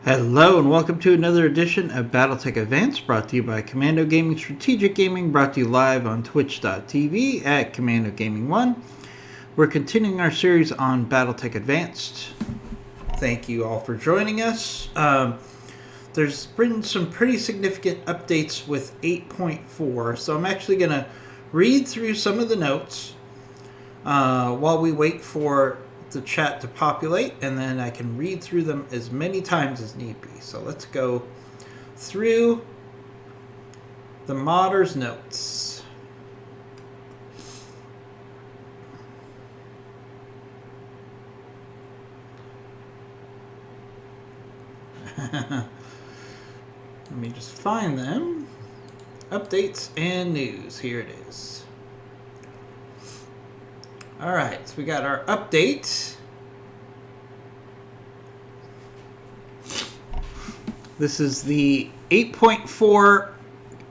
Hello and welcome to another edition of BattleTech Advanced, brought to you by Commando Gaming Strategic Gaming, brought to you live on twitch.tv at Commando Gaming 1. We're continuing our series on BattleTech Advanced. Thank you all for joining us. There's been some pretty significant updates with 8.4, so I'm actually going to read through some of the notes while we wait for the chat to populate, and then I can read through them as many times as need be. So let's go through the modders' notes. Let me just find them. Updates and news. Here it is. Alright, so we got our update. This is the 8.4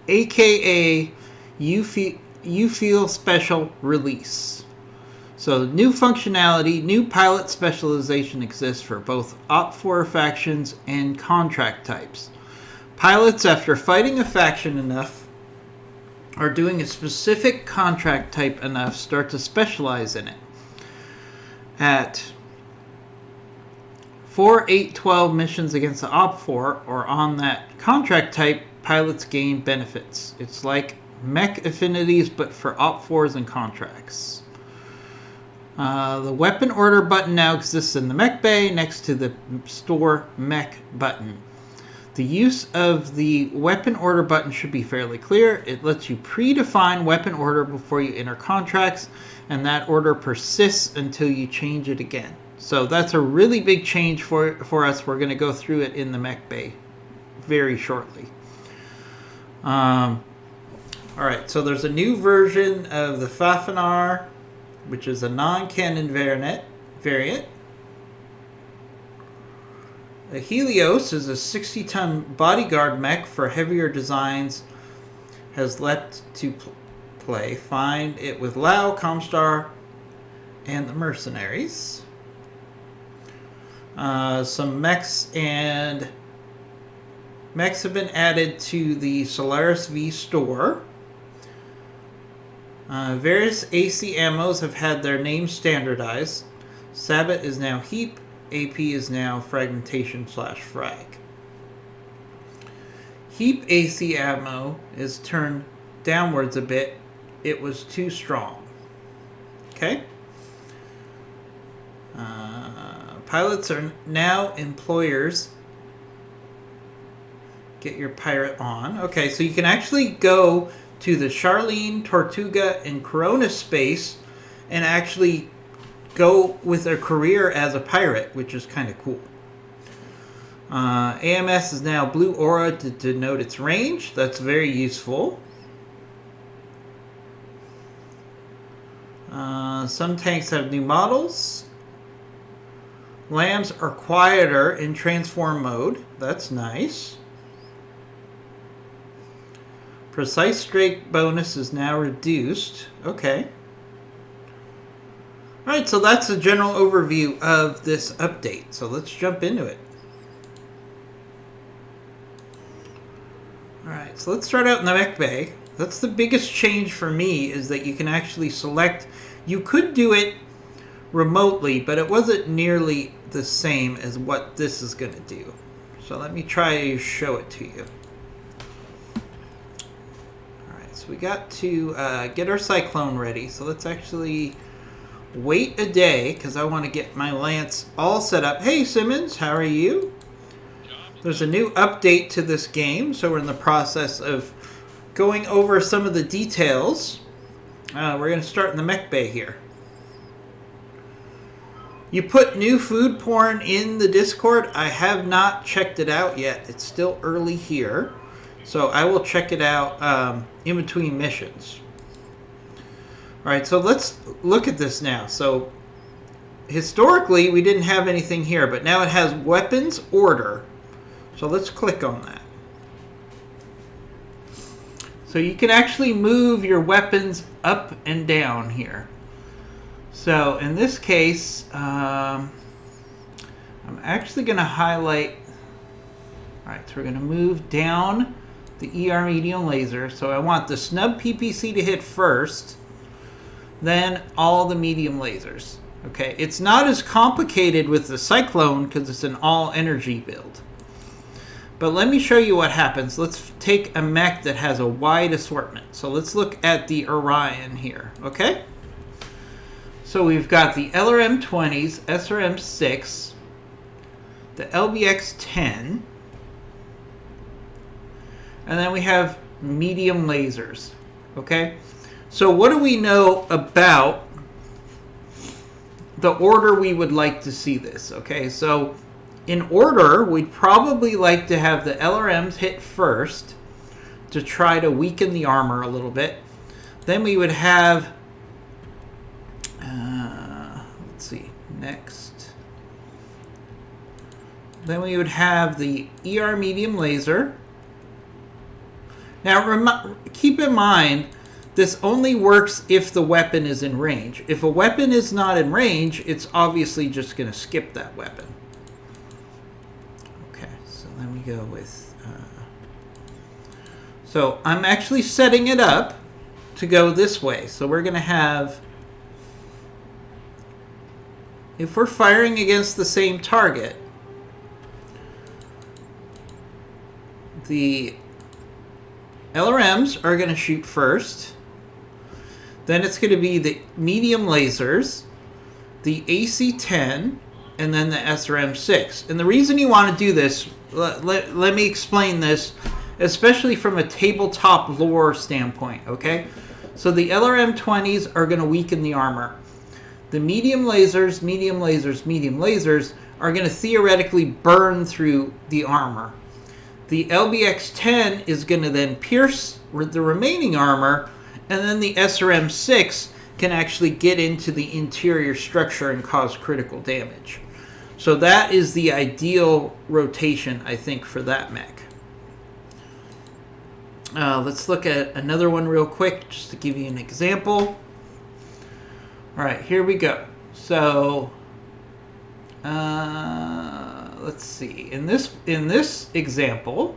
aka You Feel Special release. So new functionality, new pilot specialization exists for both Op4 factions and contract types. Pilots, after fighting a faction enough, or doing a specific contract type enough, start to specialize in it. At 4, 8, 12 missions against the Op4 or on that contract type, pilots gain benefits. It's like mech affinities, but for Op4s and contracts. The weapon order button now exists in the mech bay next to the store mech button. The use of the weapon order button should be fairly clear. It lets you predefine weapon order before you enter contracts, and that order persists until you change it again. So that's a really big change for us. We're going to go through it in the mech bay very shortly. Alright, so there's a new version of the Fafnir, which is a non-canon variant. The Helios is a 60-ton bodyguard mech for heavier designs. Has leapt to play. Find it with Lao, Comstar, and the Mercenaries. Some mechs have been added to the Solaris V store. Various AC ammos have had their names standardized. Sabot is now Heap. AP is now fragmentation/frag. Heap AC ammo is turned downwards a bit. It was too strong. Okay. Pilots are now employers. Get your pirate on. Okay, so you can actually go to the Charlene, Tortuga, and Corona space and actually go with a career as a pirate, which is kind of cool. AMS is now blue aura to denote its range. That's very useful. Some tanks have new models. Lambs are quieter in transform mode. That's nice. Precise strike bonus is now reduced. Okay. Alright, so that's a general overview of this update. So let's jump into it. Alright, so let's start out in the mech bay. That's the biggest change for me, is that you can actually select. You could do it remotely, but it wasn't nearly the same as what this is going to do. So let me try to show it to you. Alright, so we got to get our Cyclone ready. So let's actually wait a day, because I want to get my Lance all set up. Hey Simmons, how are you? There's a new update to this game, so we're in the process of going over some of the details. We're going to start in the mech bay here. You put new food porn in the Discord. I have not checked it out yet. It's still early here, so I will check it out in between missions. Alright, so let's look at this now. So, historically, we didn't have anything here, but now it has weapons order. So let's click on that. So you can actually move your weapons up and down here. So in this case, I'm actually going to highlight Alright, so we're going to move down the ER medium laser. So I want the snub PPC to hit first, then all the medium lasers. Okay, it's not as complicated with the Cyclone because it's an all energy build. But let me show you what happens. Let's take a mech that has a wide assortment. So let's look at the Orion here, okay? So we've got the LRM-20s, SRM-6, the LBX-10, and then we have medium lasers, okay? So what do we know about the order we would like to see this, okay? So in order, we'd probably like to have the LRMs hit first to try to weaken the armor a little bit. Then we would have, let's see, next. Then we would have the ER medium laser. Now, keep in mind, this only works if the weapon is in range. If a weapon is not in range, it's obviously just going to skip that weapon. Okay, so then we go with... so I'm actually setting it up to go this way. So we're going to have... if we're firing against the same target, the LRMs are going to shoot first. Then it's going to be the medium lasers, the AC-10, and then the SRM-6. And the reason you want to do this, let me explain this, especially from a tabletop lore standpoint, okay? So the LRM-20s are going to weaken the armor. The medium lasers, medium lasers, medium lasers are going to theoretically burn through the armor. The LBX-10 is going to then pierce the remaining armor, and then the SRM-6 can actually get into the interior structure and cause critical damage. So that is the ideal rotation, I think, for that mech. Let's look at another one real quick, just to give you an example. All right, here we go. So, let's see. In this example,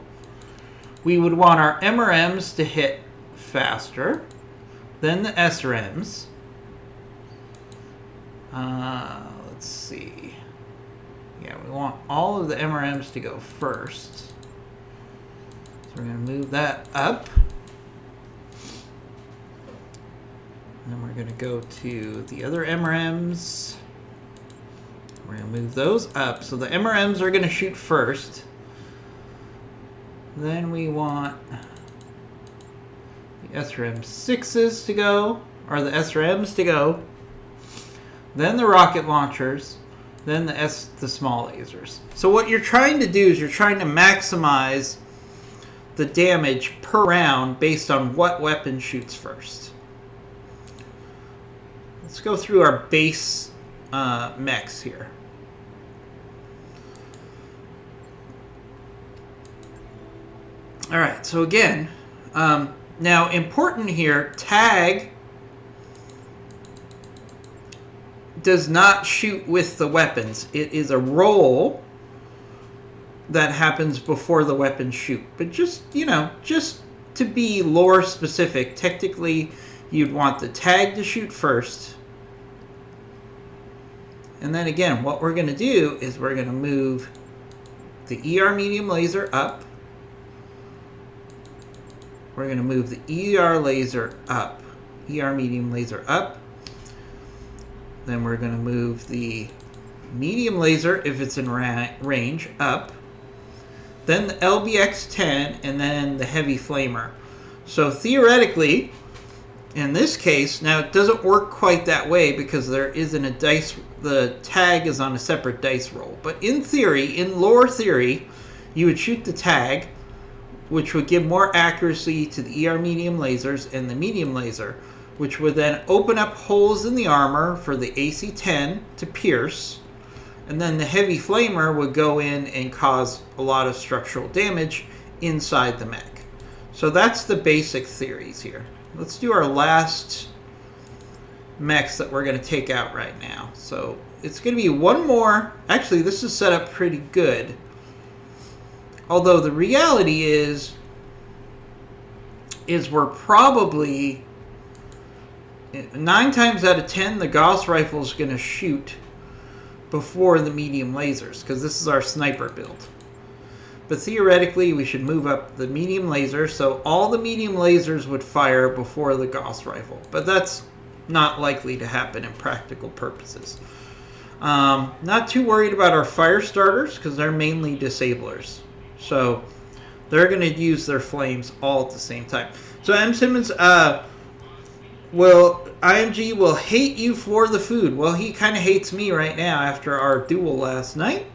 we would want our MRMs to hit faster than the SRMs. Let's see. Yeah, we want all of the MRMs to go first. So we're going to move that up. And then we're going to go to the other MRMs. We're going to move those up. So the MRMs are going to shoot first. Then we want the SRM-6s to go, or the SRMs to go. Then the rocket launchers. Then the small lasers. So what you're trying to do is you're trying to maximize the damage per round based on what weapon shoots first. Let's go through our base mechs here. All right, so again, now important here, tag does not shoot with the weapons. It is a roll that happens before the weapons shoot. But just, just to be lore specific, technically you'd want the tag to shoot first. And then again, what we're going to do is we're going to move the ER medium laser up. We're going to move the ER laser up. ER medium laser up. Then we're going to move the medium laser, if it's in range, up. Then the LBX-10, and then the heavy flamer. So theoretically, in this case, now it doesn't work quite that way because there isn't a dice, the tag is on a separate dice roll. But in theory, in lore theory, you would shoot the tag, which would give more accuracy to the ER medium lasers and the medium laser, which would then open up holes in the armor for the AC-10 to pierce, and then the heavy flamer would go in and cause a lot of structural damage inside the mech. So that's the basic theories here. Let's do our last mechs that we're going to take out right now. So it's going to be one more. Actually, this is set up pretty good. Although the reality is we're probably 9 times out of 10 the Gauss rifle is going to shoot before the medium lasers because this is our sniper build. But theoretically, we should move up the medium laser so all the medium lasers would fire before the Gauss rifle. But that's not likely to happen in practical purposes. Not too worried about our fire starters because they're mainly disablers. So they're going to use their flames all at the same time. So M. Simmons, IMG will hate you for the food. Well, he kind of hates me right now after our duel last night.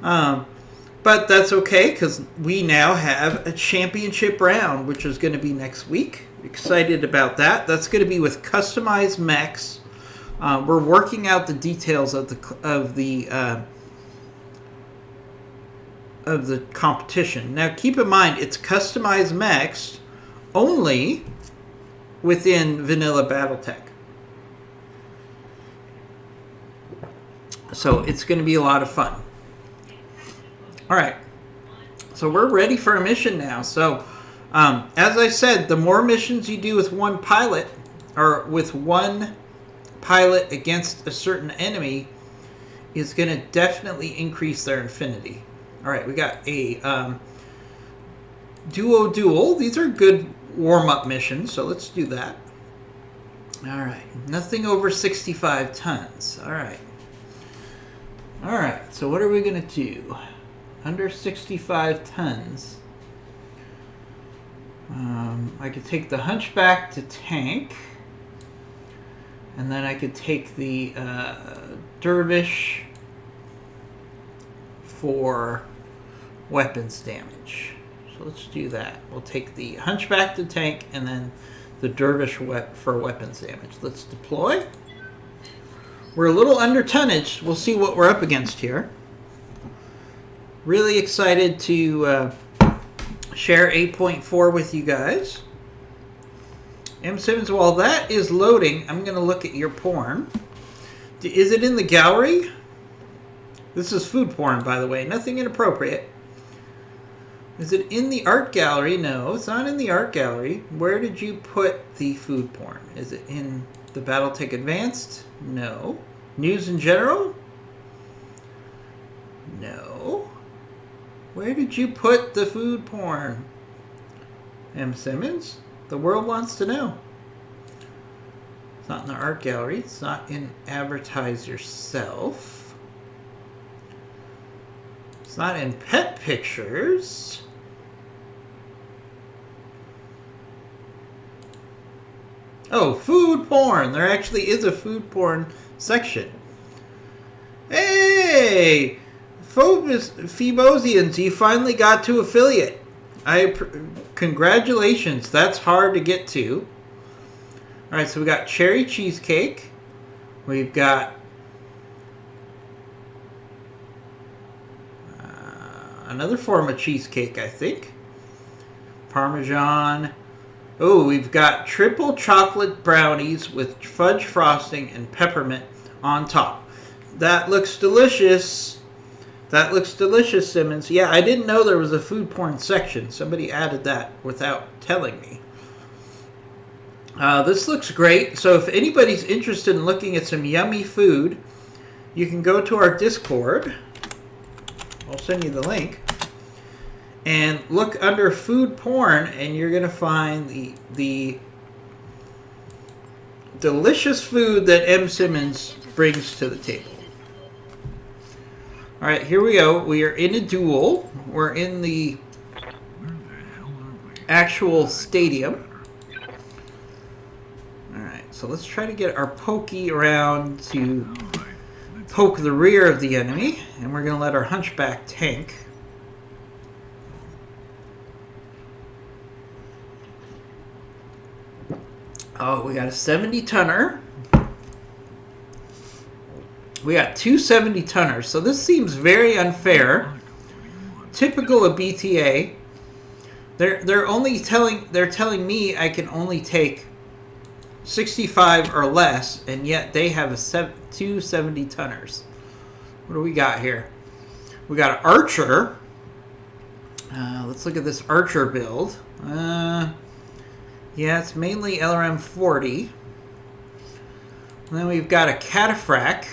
But that's okay because we now have a championship round, which is going to be next week. Excited about that. That's going to be with customized mechs. We're working out the details of the competition. Now, keep in mind, it's customized mechs only within vanilla BattleTech. So it's going to be a lot of fun. All right. So we're ready for a mission now. So as I said, the more missions you do with one pilot or with one pilot against a certain enemy is going to definitely increase their infinity. All right, we got a duel. These are good warm-up missions, so let's do that. All right, nothing over 65 tons. All right, so what are we going to do? Under 65 tons. I could take the Hunchback to tank. And then I could take the Dervish for weapons damage. So let's do that. We'll take the Hunchback to tank and then the Dervish for weapons damage. Let's deploy. We're a little under tonnage. We'll see what we're up against here. Really excited to share 8.4 with you guys. M. Simmons, while that is loading, I'm going to look at your porn. Is it in the gallery? This is food porn, by the way. Nothing inappropriate. Is it in the art gallery? No, it's not in the art gallery. Where did you put the food porn? Is it in the BattleTech Advanced? No. News in general? No. Where did you put the food porn? M. Simmons? The world wants to know. It's not in the art gallery. It's not in advertise yourself. It's not in pet pictures. Oh, food porn. There actually is a food porn section. Hey! Phobosians, you finally got to affiliate. Congratulations. That's hard to get to. All right, so we got cherry cheesecake. We've got another form of cheesecake, I think. Parmesan. Oh, we've got triple chocolate brownies with fudge frosting and peppermint on top. That looks delicious. That looks delicious, Simmons. Yeah, I didn't know there was a food porn section. Somebody added that without telling me. This looks great. So if anybody's interested in looking at some yummy food, you can go to our Discord. I'll send you the link. And look under food porn, and you're going to find the delicious food that M. Simmons brings to the table. All right, here we go. We are in a duel. We're in the actual stadium. All right, so let's try to get our pokey around to poke the rear of the enemy. And we're going to let our Hunchback tank. Oh, we got a 70-tonner. We got two 70-tonners, so this seems very unfair. Typical of BTA. They're telling me I can only take 65 or less, and yet they have two 70-tonners. What do we got here? We got an Archer Let's look at this Archer build. Yeah, it's mainly LRM 40. And then we've got a Cataphract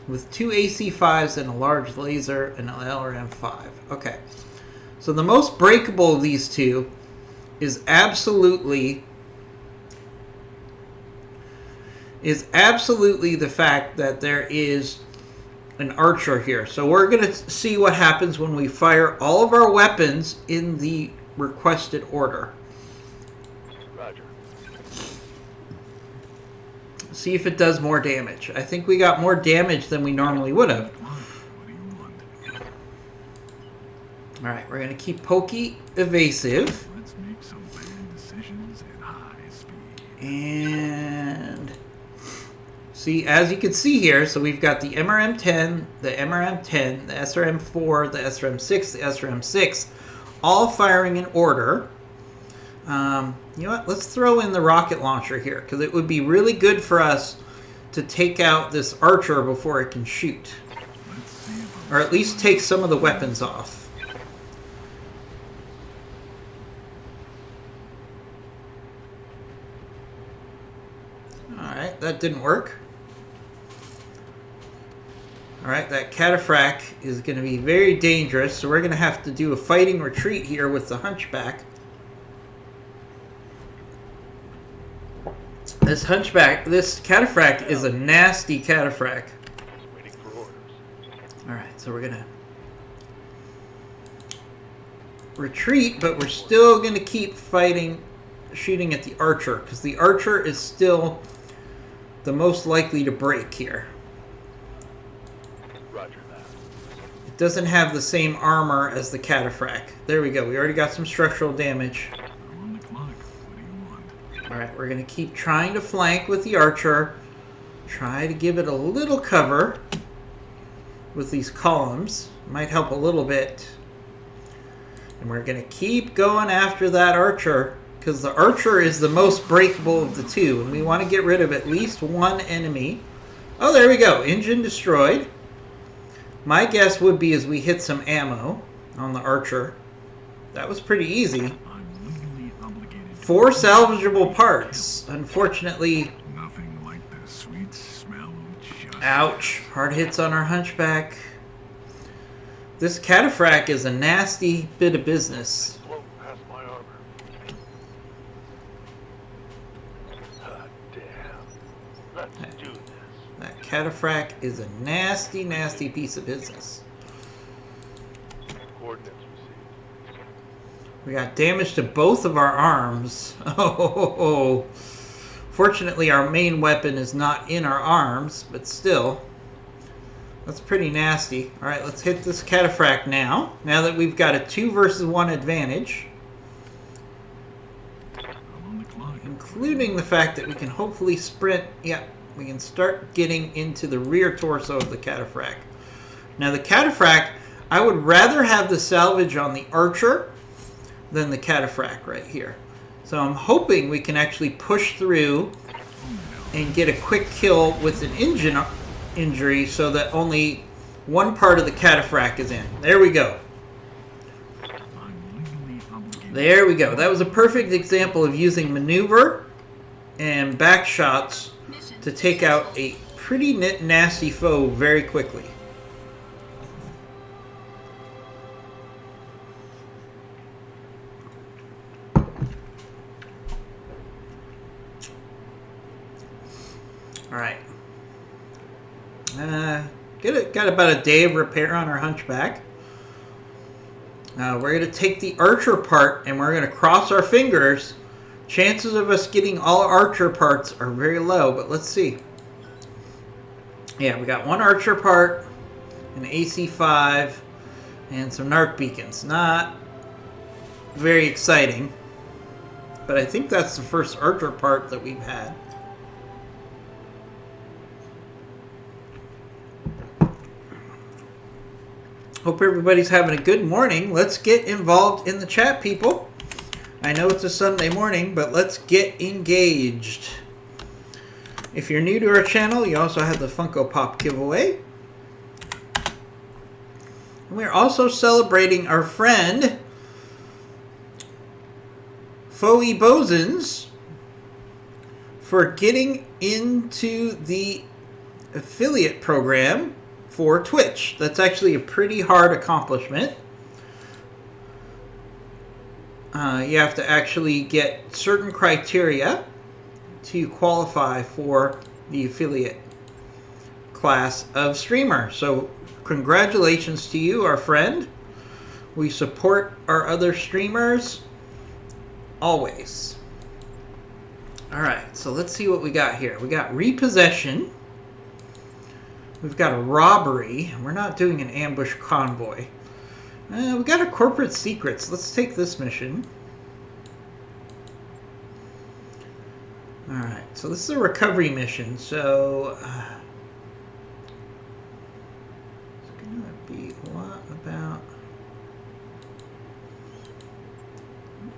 with 2 AC5s and a large laser and an LRM 5. Okay. So the most breakable of these two is absolutely the fact that there is an Archer here. So we're going to see what happens when we fire all of our weapons in the requested order. Roger. See if it does more damage. I think we got more damage than we normally would have. Alright, we're going to keep Pokey evasive. Let's make some bad decisions at high speed. And see, as you can see here, so we've got the MRM-10, the MRM-10, the SRM-4, the SRM-6, the SRM-6, all firing in order. You know what? Let's throw in the rocket launcher here, because it would be really good for us to take out this Archer before it can shoot. Or at least take some of the weapons off. Alright, that didn't work. Alright, that Cataphract is going to be very dangerous, so we're going to have to do a fighting retreat here with the Hunchback. This Cataphract is a nasty Cataphract. Waiting for orders. Alright, so we're going to retreat, but we're still going to keep shooting at the Archer, because the Archer is still the most likely to break here. Roger that. It doesn't have the same armor as the Cataphract. There we go. We already got some structural damage. I'm on the clock. What do you want? Alright, we're going to keep trying to flank with the Archer. Try to give it a little cover with these columns. Might help a little bit. And we're going to keep going after that Archer, because the Archer is the most breakable of the two, and we want to get rid of at least one enemy. Oh, there we go. Engine destroyed. My guess would be as we hit some ammo on the Archer. That was pretty easy. I'm legally obligated. 4 salvageable parts. Unfortunately, Nothing like the sweet smell of justice. ouch. Hard hits on our Hunchback. This Cataphract is a nasty bit of business. Float past my armor. Ah, damn. Let's do this. That Cataphract is a nasty, nasty piece of business. Coordinates received. We got damage to both of our arms. Oh, fortunately, our main weapon is not in our arms, but still, that's pretty nasty. All right, let's hit this Cataphract now. Now that we've got a 2 versus 1 advantage, I'm on the clock. including the fact that we can hopefully sprint. Yeah, we can start getting into the rear torso of the Cataphract. Now, the Cataphract, I would rather have the salvage on the Archer than the Cataphract right here. So I'm hoping we can actually push through and get a quick kill with an engine injury so that only one part of the Cataphract is in. There we go. I'm legally obligated. There we go. That was a perfect example of using maneuver and back shots to take out a pretty nasty foe very quickly. Alright. Got about a day of repair on our Hunchback. We're going to take the Archer part and we're going to cross our fingers. Chances of us getting all Archer parts are very low, but let's see. Yeah, we got 1 Archer part, an AC5, and some Narc beacons. Not very exciting, but I think that's the first Archer part that we've had. Hope everybody's having a good morning. Let's get involved in the chat, people. I know it's a Sunday morning, but let's get engaged. If you're new to our channel, you also have the Funko Pop giveaway. And we're also celebrating our friend Foe Bosons for getting into the affiliate program for Twitch. That's actually a pretty hard accomplishment. You have to actually get certain criteria to qualify for the affiliate class of streamer. So congratulations to you, our friend. We support our other streamers always. Alright, so let's see what we got here. We got repossession. We've got a robbery. We're not doing an ambush convoy. We got a corporate secrets. Let's take this mission. Alright, so this is a recovery mission. So, it's going to be what about...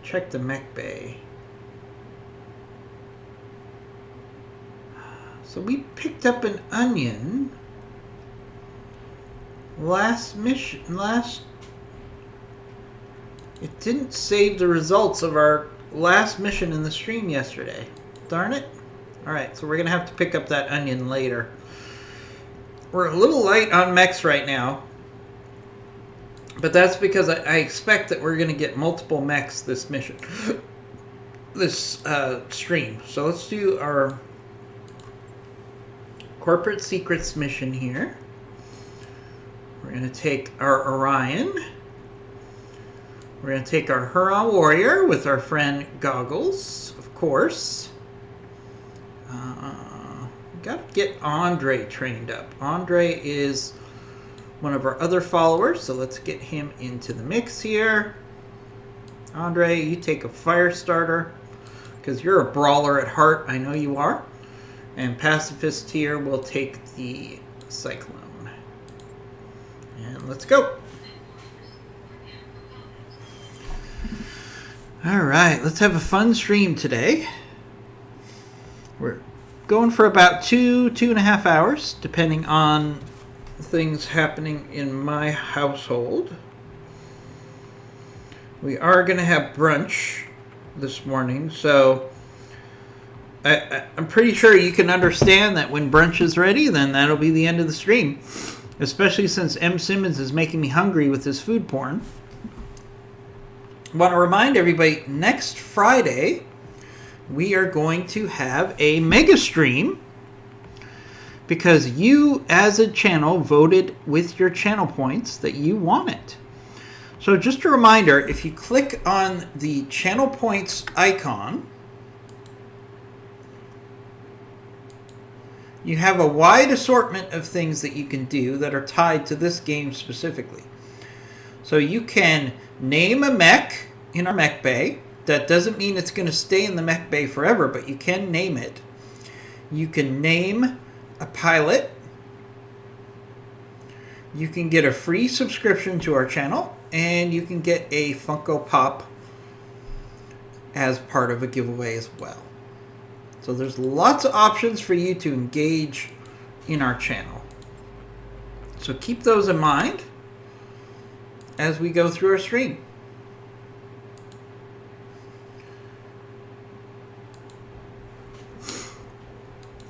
Check the mech bay. So we picked up an onion last mission. It didn't save the results of our last mission in the stream yesterday. Darn it. Alright, so we're going to have to pick up that onion later. We're a little light on mechs right now. But that's because I expect that we're going to get multiple mechs this mission. This stream. So let's do our corporate secrets mission here. We're going to take our Orion. We're going to take our Huron Warrior with our friend Goggles, of course. Got to get Andre trained up. Andre is one of our other followers, so let's get him into the mix here. Andre, you take a fire starter, because you're a brawler at heart. I know you are. And Pacifist here will take the Cyclone. And let's go. Alright, let's have a fun stream today. We're going for about 2.5 hours, depending on things happening in my household. We are going to have brunch this morning, so I'm pretty sure you can understand that when brunch is ready, then that'll be the end of the stream. Especially since M. Simmons is making me hungry with his food porn. I want to remind everybody, next Friday, we are going to have a mega stream because you, as a channel, voted with your channel points that you want it. So just a reminder, if you click on the channel points icon, you have a wide assortment of things that you can do that are tied to this game specifically. So you can name a mech in our mech bay. That doesn't mean it's going to stay in the mech bay forever, but you can name it. You can name a pilot. You can get a free subscription to our channel, and you can get a Funko Pop as part of a giveaway as well. So there's lots of options for you to engage in our channel. So keep those in mind as we go through our stream.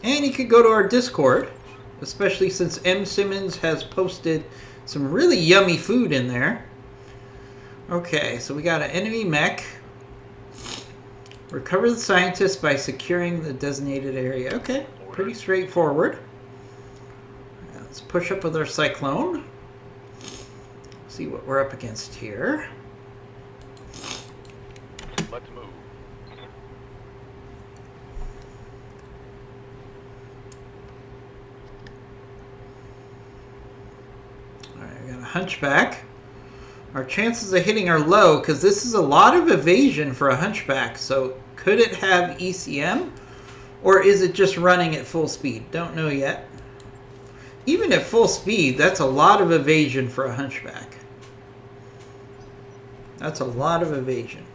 And you could go to our Discord, especially since M. Simmons has posted some really yummy food in there. Okay, so we got an enemy mech. Recover the scientist by securing the designated area. Okay, pretty straightforward. Let's push up with our Cyclone. See what we're up against here. Let's move. Alright, we got a Hunchback. Our chances of hitting are low because this is a lot of evasion for a Hunchback. So could it have ECM? Or is it just running at full speed? Don't know yet. Even at full speed, that's a lot of evasion for a Hunchback. That's a lot of evasion.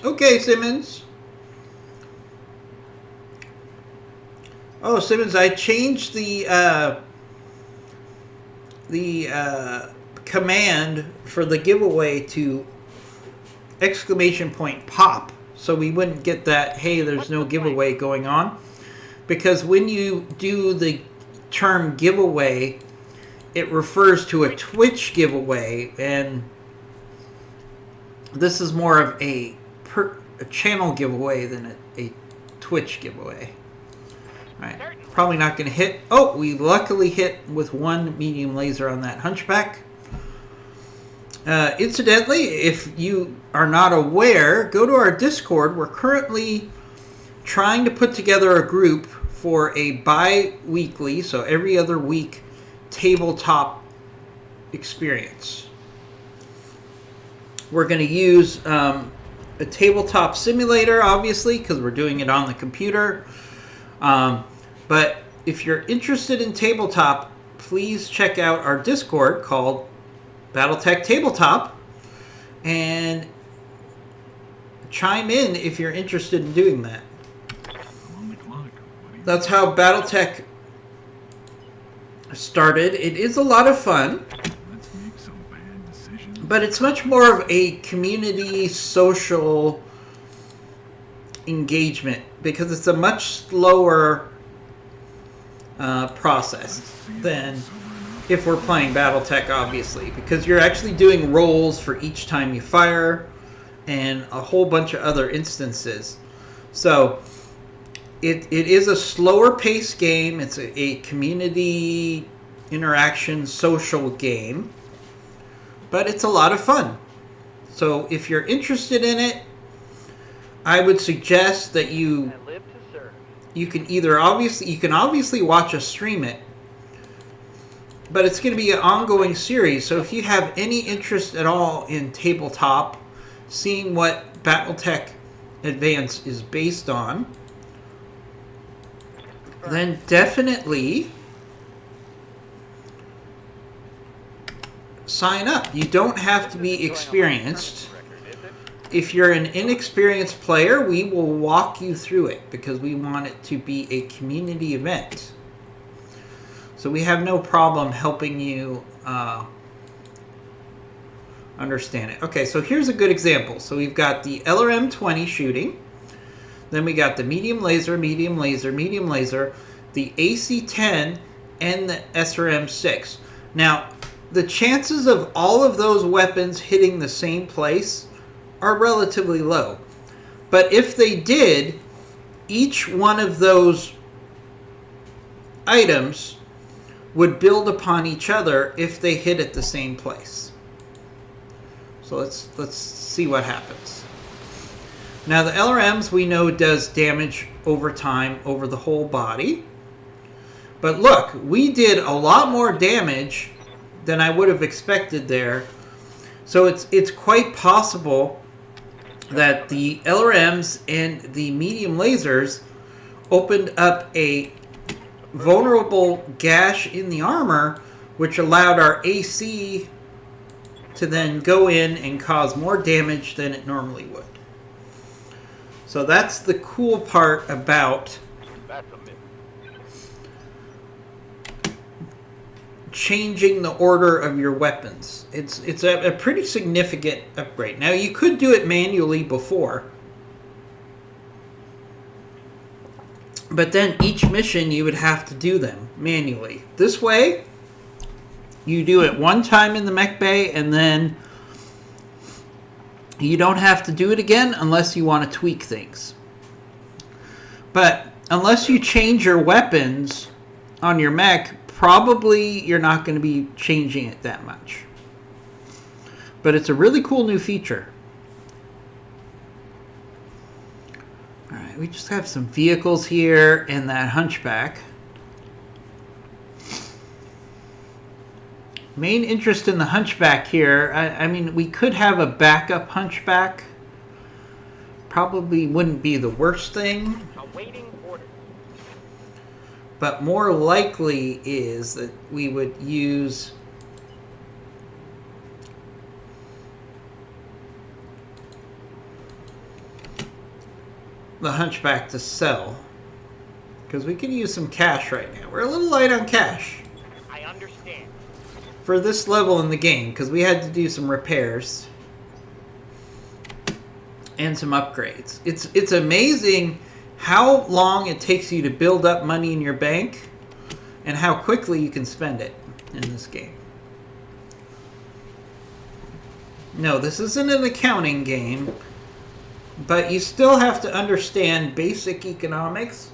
Okay, Simmons. Oh, Simmons, I changed the command for the giveaway to exclamation point pop, so we wouldn't get that, hey, there's no giveaway going on. Because when you do the term giveaway, it refers to a Twitch giveaway, and this is more of a channel giveaway than a Twitch giveaway. Alright, probably not going to hit. Oh, we luckily hit with one medium laser on that hunchback. Incidentally, if you are not aware, go to our Discord. We're currently trying to put together a group for a bi-weekly, so every other week, tabletop experience. We're going to use a tabletop simulator, obviously, because we're doing it on the computer. But if you're interested in tabletop, please check out our Discord called Battletech Tabletop and chime in if you're interested in doing that. On the clock, buddy. That's how Battletech started. It is a lot of fun, Let's make some bad decisions. but it's much more of a community social engagement because it's a much slower process than if we're playing Battletech, obviously, because you're actually doing rolls for each time you fire and a whole bunch of other instances. So it is a slower paced game. It's a community interaction social game, but it's a lot of fun. So if you're interested in it, I would suggest that you can obviously watch us stream it, but it's going to be an ongoing series. So if you have any interest at all in tabletop, seeing what Battletech Advance is based on, then definitely sign up. You don't have to be experienced. If you're an inexperienced player, we will walk you through it because we want it to be a community event. So we have no problem helping you understand it. Okay, so here's a good example. So we've got the LRM 20 shooting. Then we got the medium laser, medium laser, medium laser, the AC-10, and the SRM 6. Now, the chances of all of those weapons hitting the same place are relatively low. But if they did, each one of those items would build upon each other if they hit at the same place. So let's see what happens. Now the LRMs we know does damage over time over the whole body. But look, we did a lot more damage than I would have expected there. So it's quite possible that the LRMs and the medium lasers opened up a vulnerable gash in the armor, which allowed our AC to then go in and cause more damage than it normally would. So that's the cool part about changing the order of your weapons. It's a pretty significant upgrade. Now you could do it manually before, but then each mission you would have to do them manually. This way, you do it one time in the mech bay and then you don't have to do it again unless you want to tweak things. But unless you change your weapons on your mech, probably you're not going to be changing it that much. But it's a really cool new feature. Alright, we just have some vehicles here and that hunchback. Main interest in the hunchback here, I mean, we could have a backup hunchback. Probably wouldn't be the worst thing. Awaiting orders. But more likely is that we would use the hunchback to sell. Because we could use some cash right now. We're a little light on cash I understand. for this level in the game because we had to do some repairs and some upgrades. It's amazing how long it takes you to build up money in your bank and how quickly you can spend it in this game. No, this isn't an accounting game, but you still have to understand basic economics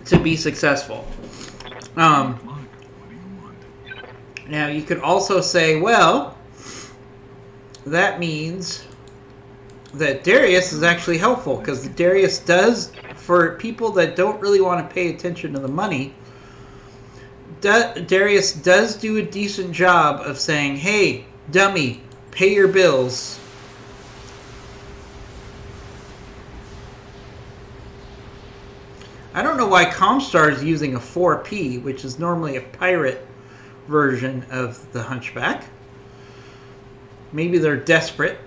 to be successful. Look, what do you want? Now, you could also say, well, that means that Darius is actually helpful because Darius does, for people that don't really want to pay attention to the money, Darius does do a decent job of saying, hey, dummy, pay your bills. I don't know why Comstar is using a 4P, which is normally a pirate version of the Hunchback. Maybe they're desperate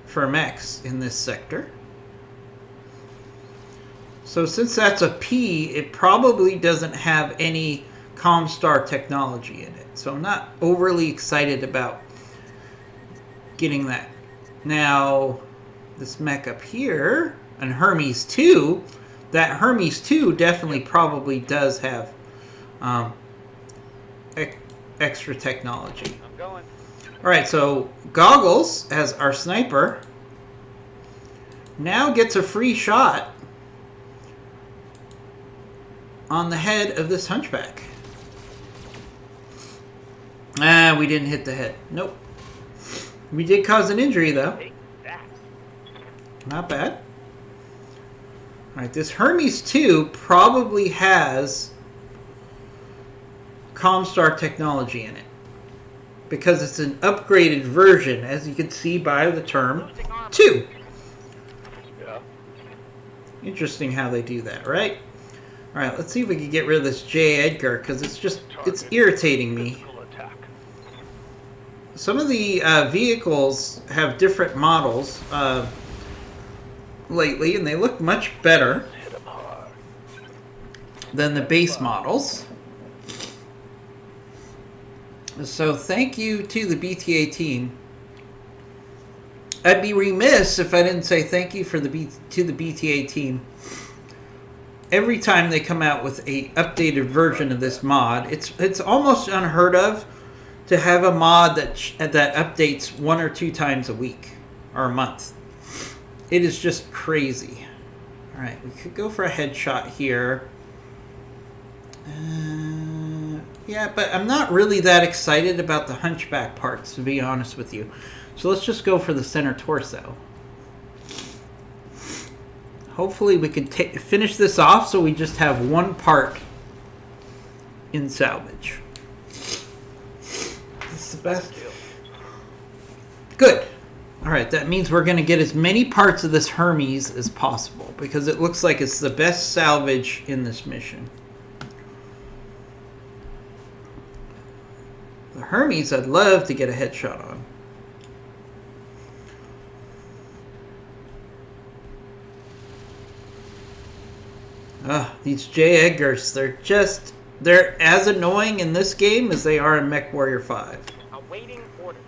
for mechs in this sector. So since that's a P, it probably doesn't have any Comstar technology in it. So I'm not overly excited about getting that. Now, this mech up here, and Hermes 2, that Hermes 2 definitely probably does have extra technology. I'm going. Alright, so Goggles, as our sniper, now gets a free shot on the head of this Hunchback. Ah, we didn't hit the head. Nope. We did cause an injury, though. Take that. Not bad. Alright, this Hermes 2 probably has Comstar technology in it. Because it's an upgraded version, as you can see by the term Losing armor. 2. Yeah. Interesting how they do that, right? Alright, let's see if we can get rid of this J. Edgar, because it's irritating me. Physical attack. Some of the vehicles have different models lately, and they look much better Hit him hard. than the base models. So thank you to the BTA team. I'd be remiss if I didn't say thank you to the BTA team. Every time they come out with a updated version of this mod, it's almost unheard of to have a mod that updates 1 or 2 times a week or a month. It is just crazy. All right, we could go for a headshot here. Yeah, but I'm not really that excited about the Hunchback parts, to be honest with you. So let's just go for the center torso. Hopefully we can finish this off so we just have one part in salvage. This is the best. Good. Alright, that means we're going to get as many parts of this Hermes as possible because it looks like it's the best salvage in this mission. The Hermes I'd love to get a headshot on. These J. Edgars, they're as annoying in this game as they are in MechWarrior 5. Awaiting orders.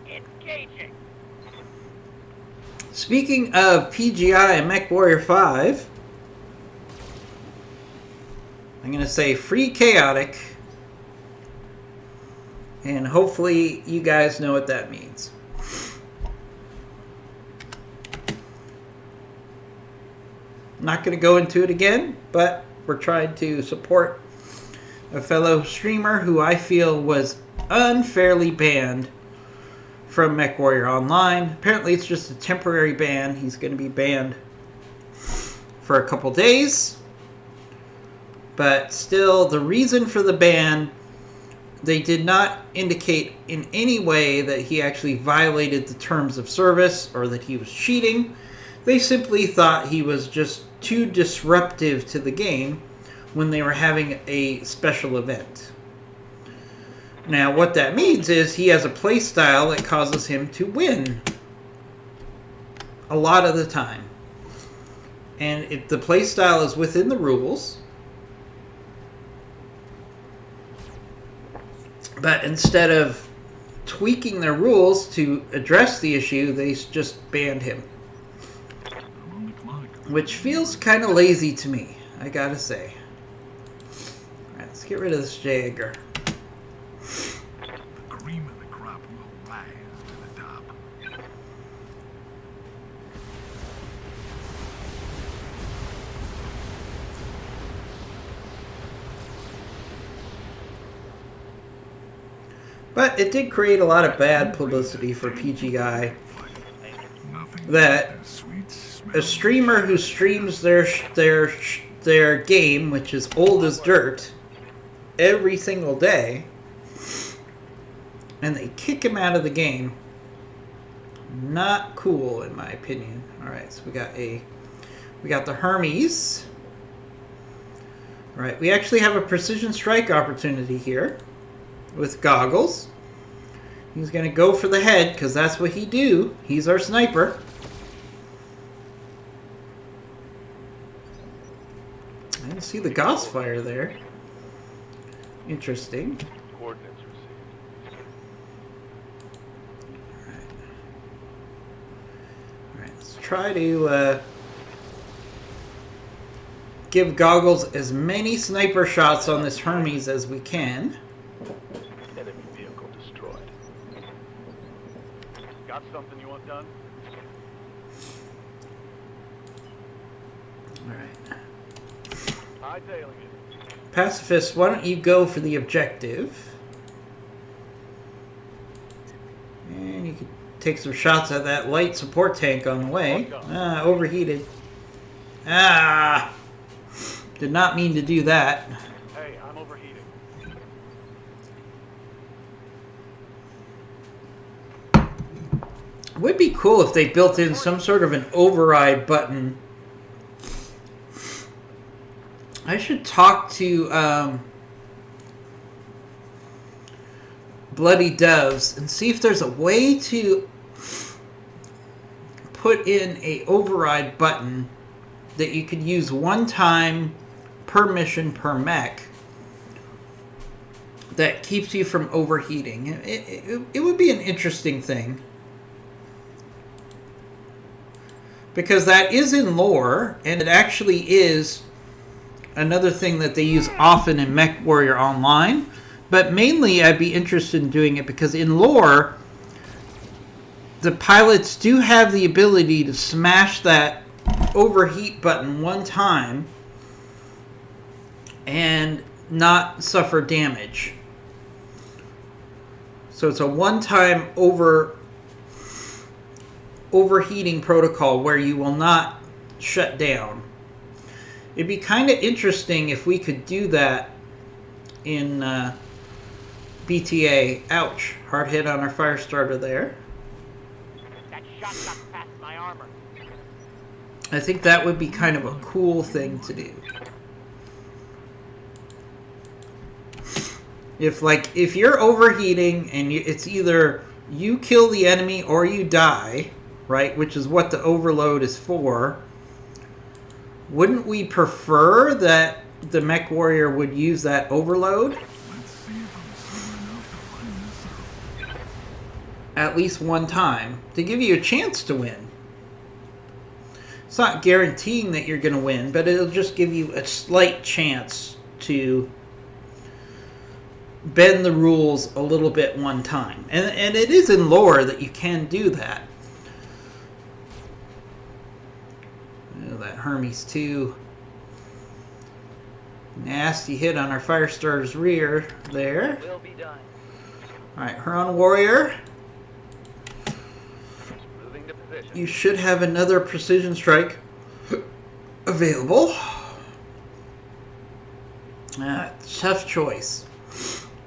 Engaging. Speaking of PGI and MechWarrior 5, I'm going to say free chaotic, and hopefully you guys know what that means. I'm not going to go into it again, but we're trying to support a fellow streamer who I feel was unfairly banned from MechWarrior Online. Apparently it's just a temporary ban. He's going to be banned for a couple days. But still, the reason for the ban, they did not indicate in any way that he actually violated the terms of service or that he was cheating. They simply thought he was just too disruptive to the game when they were having a special event. Now, what that means is he has a play style that causes him to win a lot of the time. And if the play style is within the rules, but instead of tweaking their rules to address the issue, they just banned him. Which feels kind of lazy to me, I gotta say. Alright, let's get rid of this Jagger. The cream of the crop will rise to the top. But it did create a lot of bad publicity for PGI. That a streamer who streams their game, which is old as dirt, every single day, and they kick him out of the game. Not cool, in my opinion. All right, so we got the Hermes. All right, we actually have a precision strike opportunity here with Goggles. He's gonna go for the head because that's what he do. He's our sniper. I didn't see the Gauss fire there. Interesting. Coordinates received. Alright, let's try to give Goggles as many sniper shots on this Hermes as we can. Enemy vehicle destroyed. Got something you want done? Alright. Hightailing it. Pacifist, why don't you go for the objective? And you could take some shots at that light support tank on the way. Ah, overheated. Ah! Did not mean to do that. Hey, I'm overheating. Would be cool if they built in some sort of an override button. I should talk to Bloody Doves and see if there's a way to put in a override button that you could use one time per mission per mech that keeps you from overheating. It would be an interesting thing. Because that is in lore, and it actually is another thing that they use often in Mech Warrior Online. But mainly I'd be interested in doing it because in lore, the pilots do have the ability to smash that overheat button one time and not suffer damage. So it's a one-time overheating protocol where you will not shut down. It'd be kind of interesting if we could do that in BTA. Ouch. Hard hit on our fire starter there. That shot got past my armor. I think that would be kind of a cool thing to do. If you're overheating and it's either you kill the enemy or you die, right, which is what the overload is for, wouldn't we prefer that the Mech Warrior would use that overload? Let's see if I'm smart enough to line this up. At least one time to give you a chance to win. It's not guaranteeing that you're going to win, but it'll just give you a slight chance to bend the rules a little bit one time. And it is in lore that you can do that. Oh, that Hermes 2. Nasty hit on our fire starter's rear there. Will be done. Alright, Huron Warrior. Moving to position. You should have another precision strike available. Tough choice.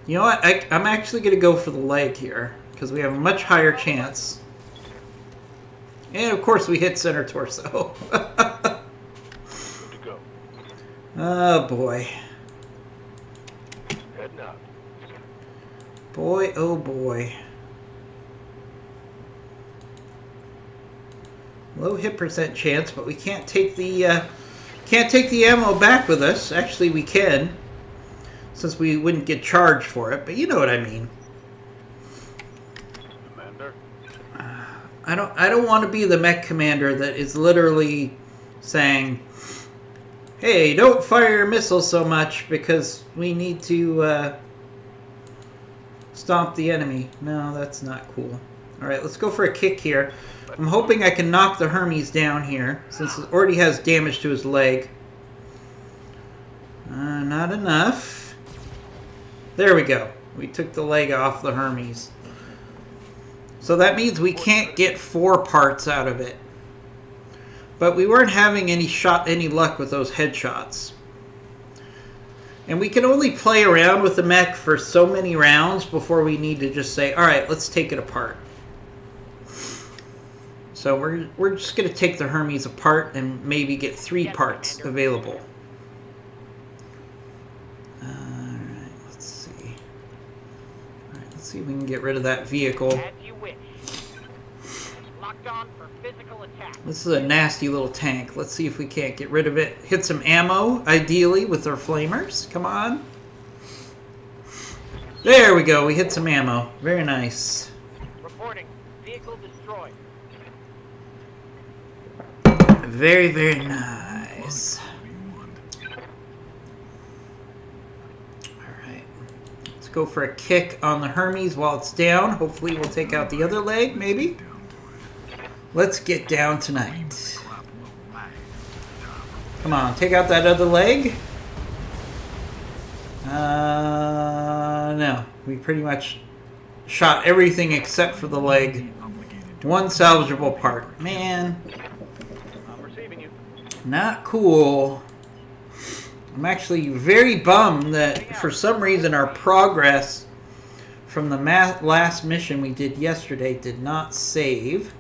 You know what? I'm actually going to go for the leg here because we have a much higher chance. And of course we hit center torso. Good to go. Oh boy. Heading out. Boy, oh boy. Low hit percent chance, but we can't take the ammo back with us. Actually, we can, since we wouldn't get charged for it. But you know what I mean. Commander. I don't want to be the mech commander that is literally saying, "Hey, don't fire your missiles so much because we need to stomp the enemy." No, that's not cool. All right, let's go for a kick here. I'm hoping I can knock the Hermes down here, since it already has damage to his leg. Not enough. There we go. We took the leg off the Hermes. So that means we can't get 4 parts out of it. But we weren't having any luck with those headshots. And we can only play around with the mech for so many rounds before we need to just say, alright, let's take it apart. So we're just going to take the Hermes apart and maybe get 3 parts available. Alright, let's see. Alright, let's see if we can get rid of that vehicle. As you wish. Locked on for physical attack. This is a nasty little tank. Let's see if we can't get rid of it. Hit some ammo, ideally, with our flamers. Come on. There we go. We hit some ammo. Very nice. Reporting. Vehicle destroyed. Very, very nice. Alright. Let's go for a kick on the Hermes while it's down. Hopefully we'll take out the other leg, maybe. Let's get down tonight. Come on, take out that other leg. No. We pretty much shot everything except for the leg. One salvageable part. Man. I'm receiving you. Not cool. I'm actually very bummed that for some reason our progress from the last mission we did yesterday did not save.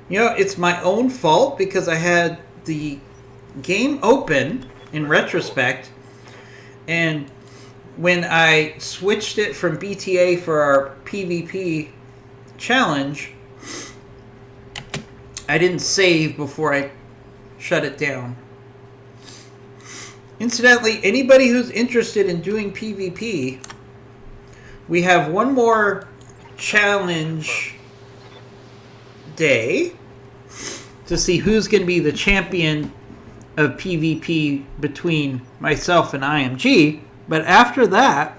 You know, it's my own fault because I had the game open in retrospect, and when I switched it from BTA for our PvP challenge, I didn't save before I shut it down. Incidentally, anybody who's interested in doing PvP, we have one more challenge day to see who's going to be the champion of PvP between myself and IMG. But after that,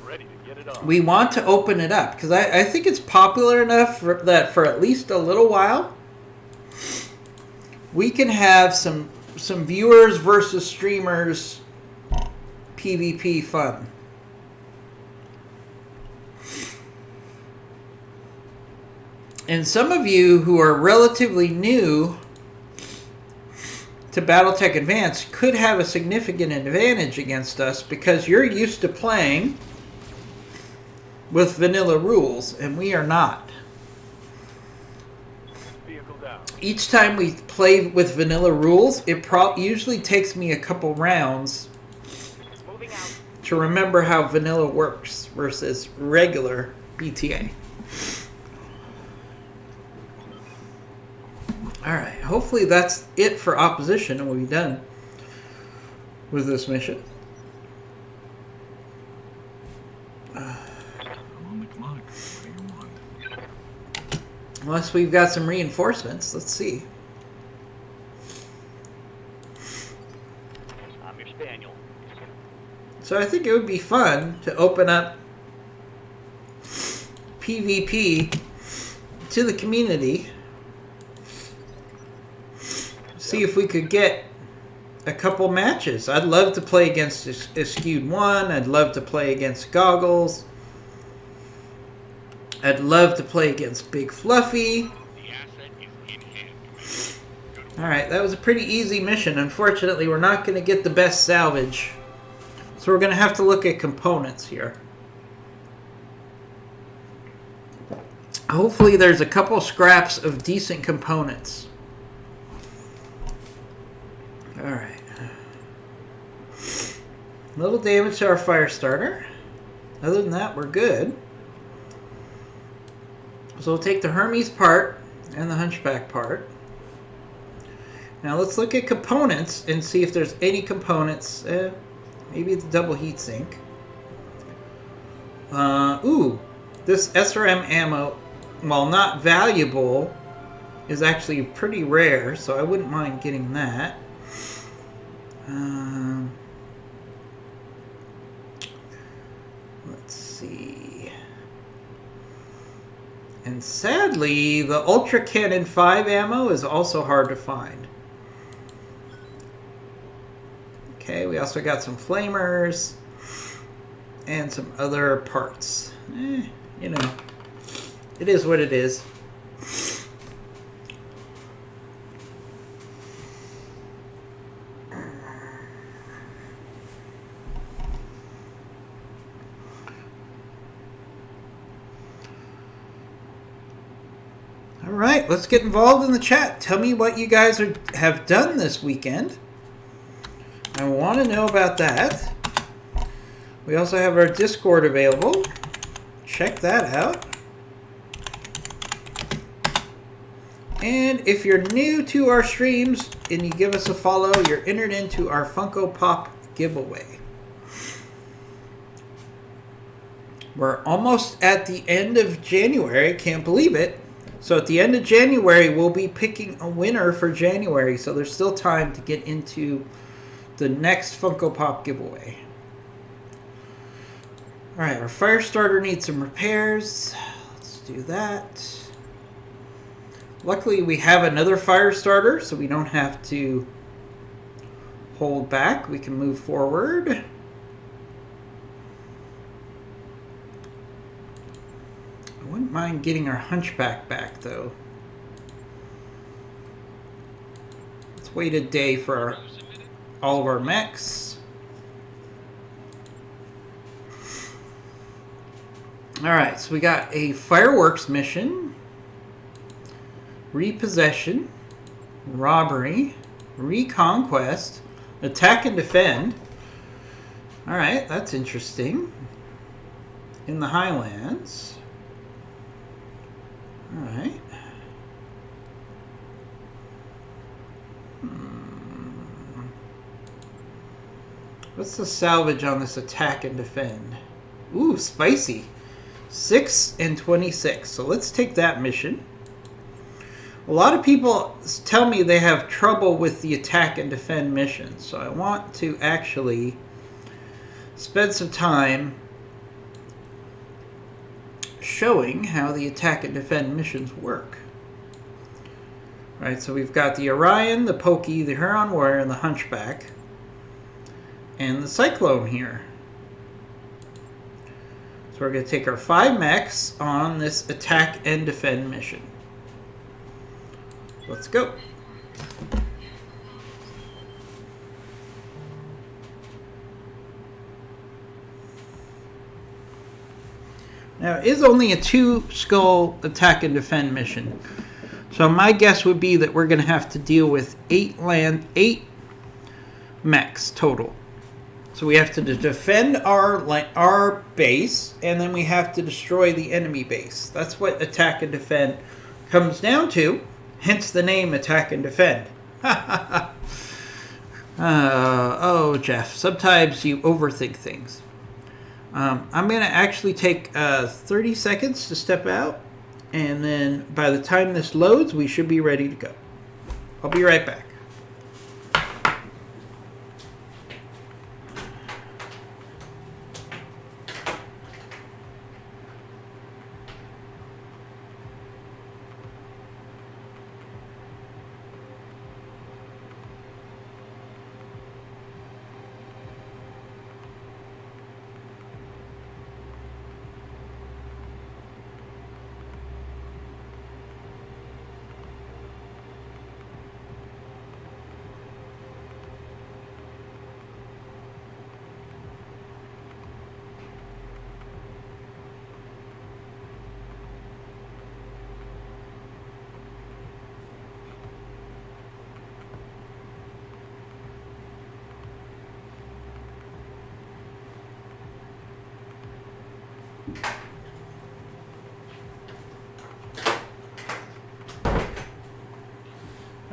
Ready to get it on. we want to open it up because I think it's popular enough that for at least a little while we can have some viewers versus streamers PvP fun. And some of you who are relatively new to BattleTech Advanced could have a significant advantage against us because you're used to playing with vanilla rules, and we are not. Vehicle down. Each time we play with vanilla rules, it usually takes me a couple rounds Moving out. to remember how vanilla works versus regular BTA. Alright, hopefully that's it for opposition and we'll be done with this mission. I'm on the clock. What do you want? Unless we've got some reinforcements. Let's see. I'm your spaniel. So I think it would be fun to open up PvP to the community. See if we could get a couple matches. I'd love to play against Skewed 1. I'd love to play against Goggles. I'd love to play against Big Fluffy. Alright, that was a pretty easy mission. Unfortunately, we're not going to get the best salvage. So we're going to have to look at components here. Hopefully there's a couple scraps of decent components. Alright. Little damage to our fire starter. Other than that, we're good. So we'll take the Hermes part and the Hunchback part. Now let's look at components and see if there's any components. Maybe the double heatsink. Ooh, this SRM ammo, while not valuable, is actually pretty rare, so I wouldn't mind getting that. Let's see. And sadly, the Ultra Cannon 5 ammo is also hard to find. Okay, we also got some flamers and some other parts. You know, it is what it is. All right, let's get involved in the chat. Tell me what you guys have done this weekend. I want to know about that. We also have our Discord available. Check that out. And if you're new to our streams and you give us a follow, you're entered into our Funko Pop giveaway. We're almost at the end of January. Can't believe it. So at the end of January, we'll be picking a winner for January. So there's still time to get into the next Funko Pop giveaway. Alright, our fire starter needs some repairs. Let's do that. Luckily, we have another fire starter, so we don't have to hold back. We can move forward. I wouldn't mind getting our Hunchback back, though. Let's wait a day for all of our mechs. Alright, so we got a fireworks mission, repossession, robbery, reconquest, attack and defend. Alright, that's interesting. In the Highlands. Alright. What's the salvage on this attack and defend? Ooh, spicy. 6 and 26. So let's take that mission. A lot of people tell me they have trouble with the attack and defend missions. So I want to actually spend some time showing how the attack and defend missions work. Right, so we've got the Orion, the Pokey, the Huron Warrior, and the Hunchback. And the Cyclone here. So we're going to take our 5 mechs on this attack and defend mission. Let's go. Now, it is only a 2-skull attack and defend mission. So my guess would be that we're going to have to deal with 8 mechs total. So we have to defend our base, and then we have to destroy the enemy base. That's what attack and defend comes down to. Hence the name attack and defend. Oh, Jeff, sometimes you overthink things. I'm going to actually take 30 seconds to step out, and then by the time this loads, we should be ready to go. I'll be right back.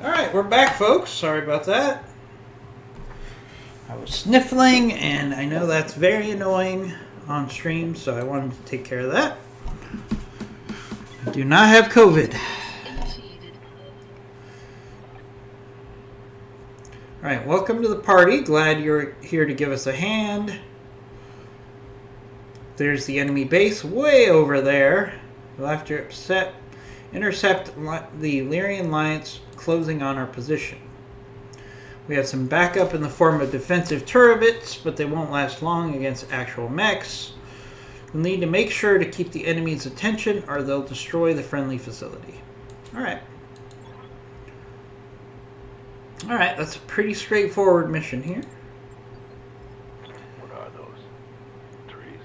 Alright, we're back, folks. Sorry about that. I was sniffling, and I know that's very annoying on stream, so I wanted to take care of that. I do not have COVID. Alright, welcome to the party. Glad you're here to give us a hand. There's the enemy base way over there. We'll have to intercept the Lyrian Alliance closing on our position. We have some backup in the form of defensive turrets, but they won't last long against actual mechs. We'll need to make sure to keep the enemy's attention or they'll destroy the friendly facility. Alright. Alright, that's a pretty straightforward mission here. What are those? Trees?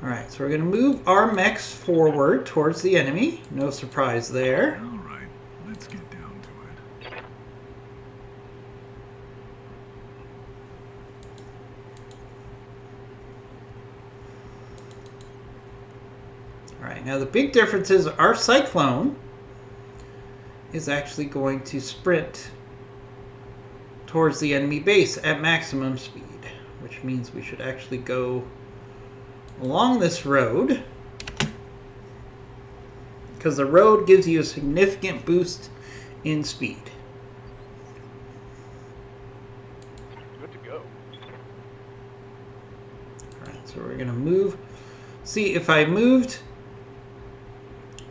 Alright, so we're going to move our mechs forward towards the enemy. No surprise there. All right, let's get down to it. Alright, now the big difference is our Cyclone is actually going to sprint towards the enemy base at maximum speed, which means we should actually go along this road, because the road gives you a significant boost in speed. Good to go. Alright, so we're going to move. See, if I moved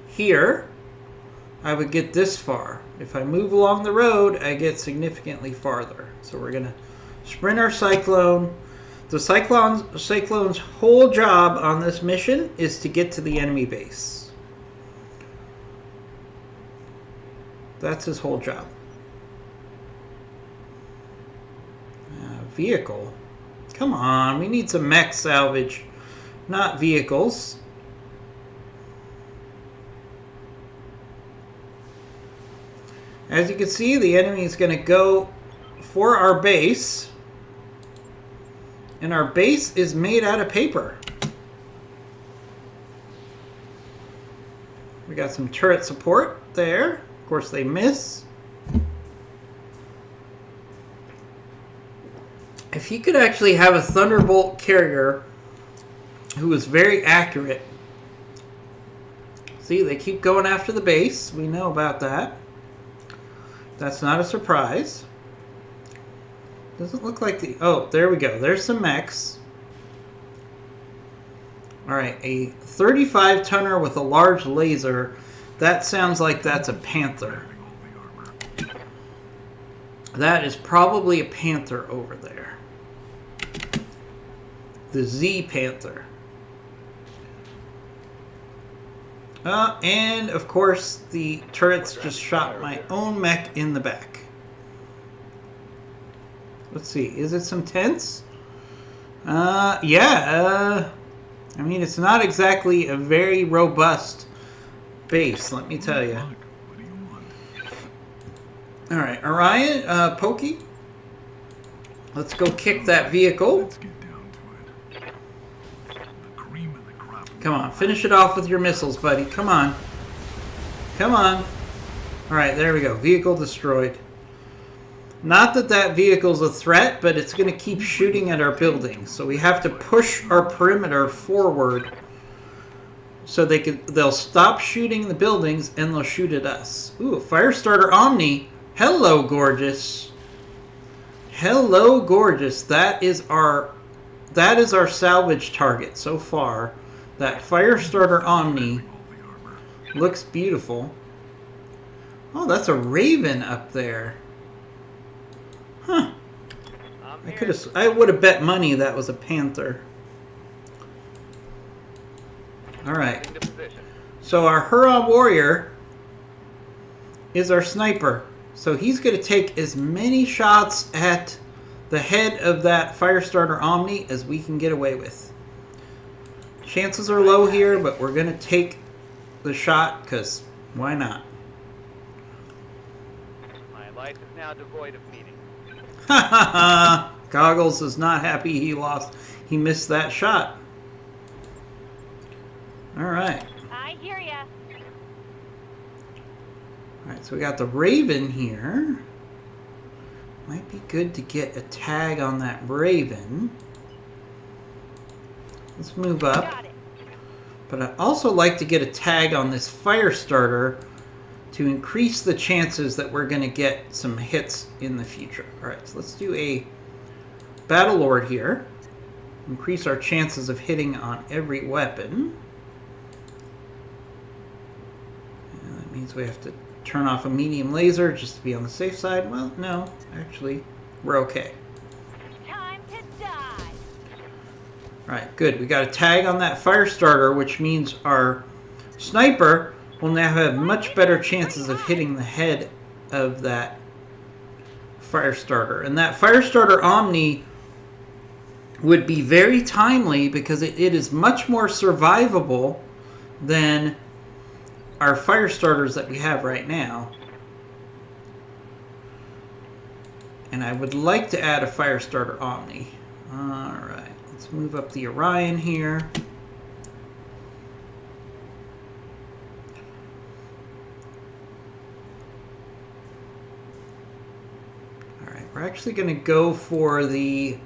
here, I would get this far. If I move along the road, I get significantly farther. So we're going to sprint our Cyclone. The Cyclone's whole job on this mission is to get to the enemy base. That's his whole job. Vehicle. Come on, we need some mech salvage, not vehicles. As you can see, the enemy is going to go for our base. And our base is made out of paper. We got some turret support there. Of course, they miss. If you could actually have a Thunderbolt carrier who is very accurate. See, they keep going after the base. We know about that. That's not a surprise. Doesn't look like the... Oh, there we go. There's some mechs. Alright, a 35-tonner with a large laser. That sounds like that's a Panther. That is probably a Panther over there. The Z Panther. And, of course, the turrets just shot my own mech in the back. Let's see. Is it some tents? Yeah. I mean, it's not exactly a very robust base, let me tell you. What do you want? Alright, Orion, Pokey. Let's go kick that vehicle. Let's get down to it. The cream of the crop. Come on, finish it off with your missiles, buddy. Come on. Come on. Alright, there we go. Vehicle destroyed. Not that that vehicle's a threat, but it's going to keep shooting at our buildings. So we have to push our perimeter forward so they'll stop shooting the buildings and they'll shoot at us. Ooh, Firestarter Omni. Hello, gorgeous. Hello, gorgeous. That is our salvage target so far. That Firestarter Omni looks beautiful. Oh, that's a Raven up there. Huh. I would have bet money that was a Panther. Alright. So our Huron Warrior is our sniper. So he's going to take as many shots at the head of that Firestarter Omni as we can get away with. Chances are low here, but we're going to take the shot because why not? My life is now devoid of meaning. Ha ha ha! Goggles is not happy he missed that shot. Alright. I hear ya. Alright, so we got the Raven here. Might be good to get a tag on that Raven. Let's move up. Got it. But I'd also like to get a tag on this fire starter to increase the chances that we're going to get some hits in the future. Alright, so let's do a Battle Lord here. Increase our chances of hitting on every weapon. And that means we have to turn off a medium laser just to be on the safe side. Well, no, actually, we're okay. Time to die. Alright, good. We got a tag on that fire starter, which means our sniper will now have much better chances of hitting the head of that fire starter. And that fire starter Omni would be very timely because it is much more survivable than our fire starters that we have right now. And I would like to add a fire starter Omni. Alright, let's move up the Orion here. Alright, we're actually going to go for the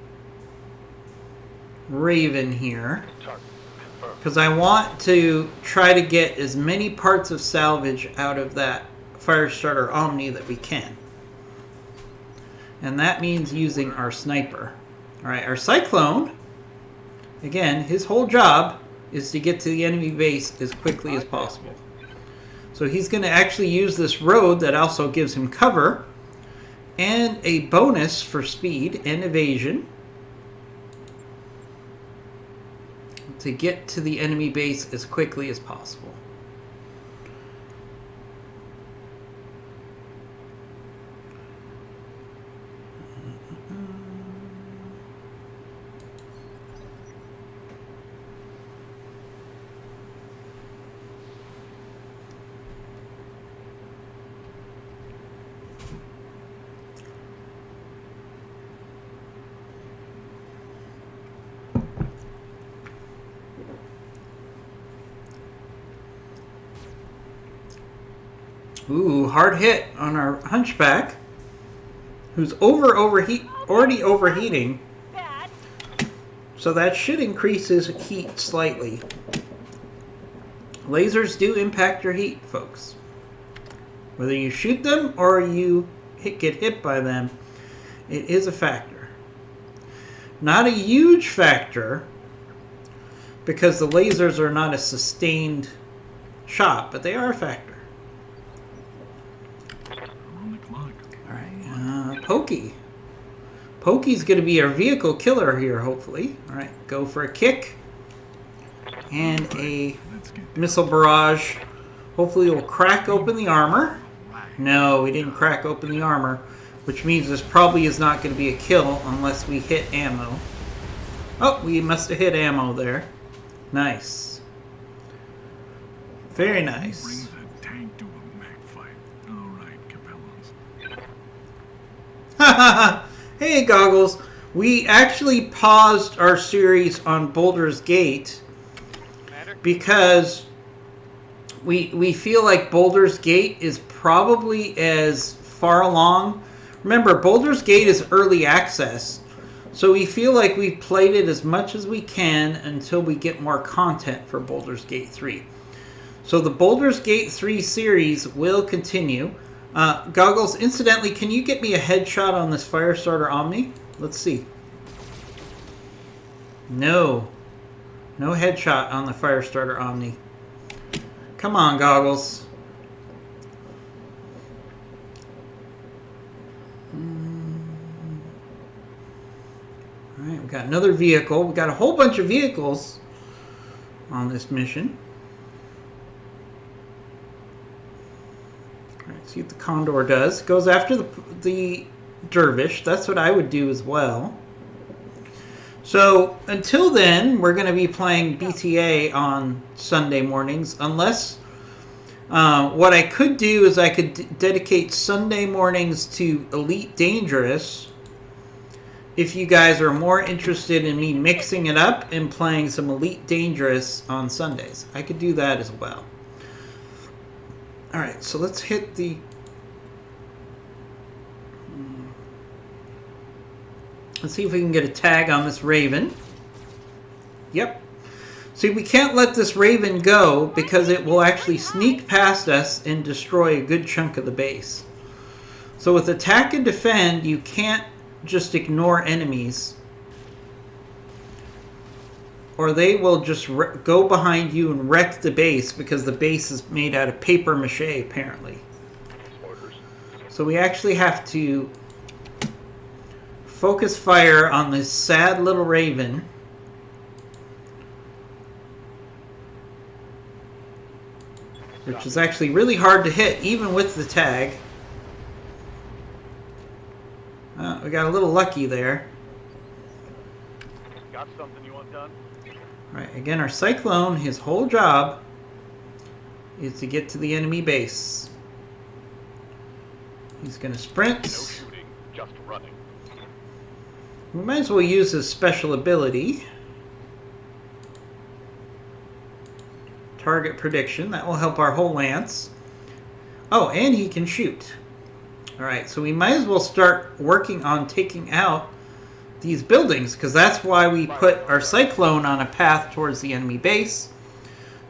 Raven here. Target confirmed. Because I want to try to get as many parts of salvage out of that Firestarter Omni that we can. And that means using our sniper. Alright, our Cyclone, again, his whole job is to get to the enemy base as quickly as possible. So he's going to actually use this road that also gives him cover and a bonus for speed and evasion to get to the enemy base as quickly as possible. Ooh, hard hit on our Hunchback, who's already overheating. Bad. So that should increase his heat slightly. Lasers do impact your heat, folks. Whether you shoot them or you get hit by them, it is a factor. Not a huge factor, because the lasers are not a sustained shot, but they are a factor. On the clock. Alright, Pokey. Pokey's going to be our vehicle killer here, hopefully. Alright, go for a kick. And a Let's get missile barrage. Hopefully we'll crack open the armor. No, we didn't crack open the armor, which means this probably is not going to be a kill unless we hit ammo. Oh, we must have hit ammo there. Nice. Very nice. brings a tank to a mech fight. All right, Capellans. Hey, Goggles. We actually paused our series on Boulder's Gate because we feel like Boulder's Gate is probably as far along. Remember, Boulder's Gate is early access, so we feel like we've played it as much as we can until we get more content for Boulder's Gate 3. So the Boulder's Gate 3 series will continue. Goggles, incidentally, can you get me a headshot on this Firestarter Omni? Let's see. No. No headshot on the Firestarter Omni. Come on, Goggles. Alright, we got another vehicle. We got a whole bunch of vehicles on this mission. Alright, see what the Condor does. Goes after the Dervish. That's what I would do as well. So, until then, we're going to be playing BTA on Sunday mornings, unless what I could do is I could dedicate Sunday mornings to Elite Dangerous if you guys are more interested in me mixing it up and playing some Elite Dangerous on Sundays. I could do that as well. Alright, so let's hit the... Let's see if we can get a tag on this Raven. Yep. See, we can't let this Raven go because it will actually sneak past us and destroy a good chunk of the base. So with attack and defend, you can't just ignore enemies. Or they will just go behind you and wreck the base because the base is made out of paper mache, apparently. Orders. So we actually have to focus fire on this sad little Raven. Which is actually really hard to hit, even with the tag. We got a little lucky there. Got something you want done? Alright, again, our Cyclone, his whole job is to get to the enemy base. He's going to sprint. No shooting, just running. We might as well use his special ability. Target prediction. That will help our whole lance. Oh, and he can shoot. Alright, so we might as well start working on taking out these buildings, because that's why we put our Cyclone on a path towards the enemy base,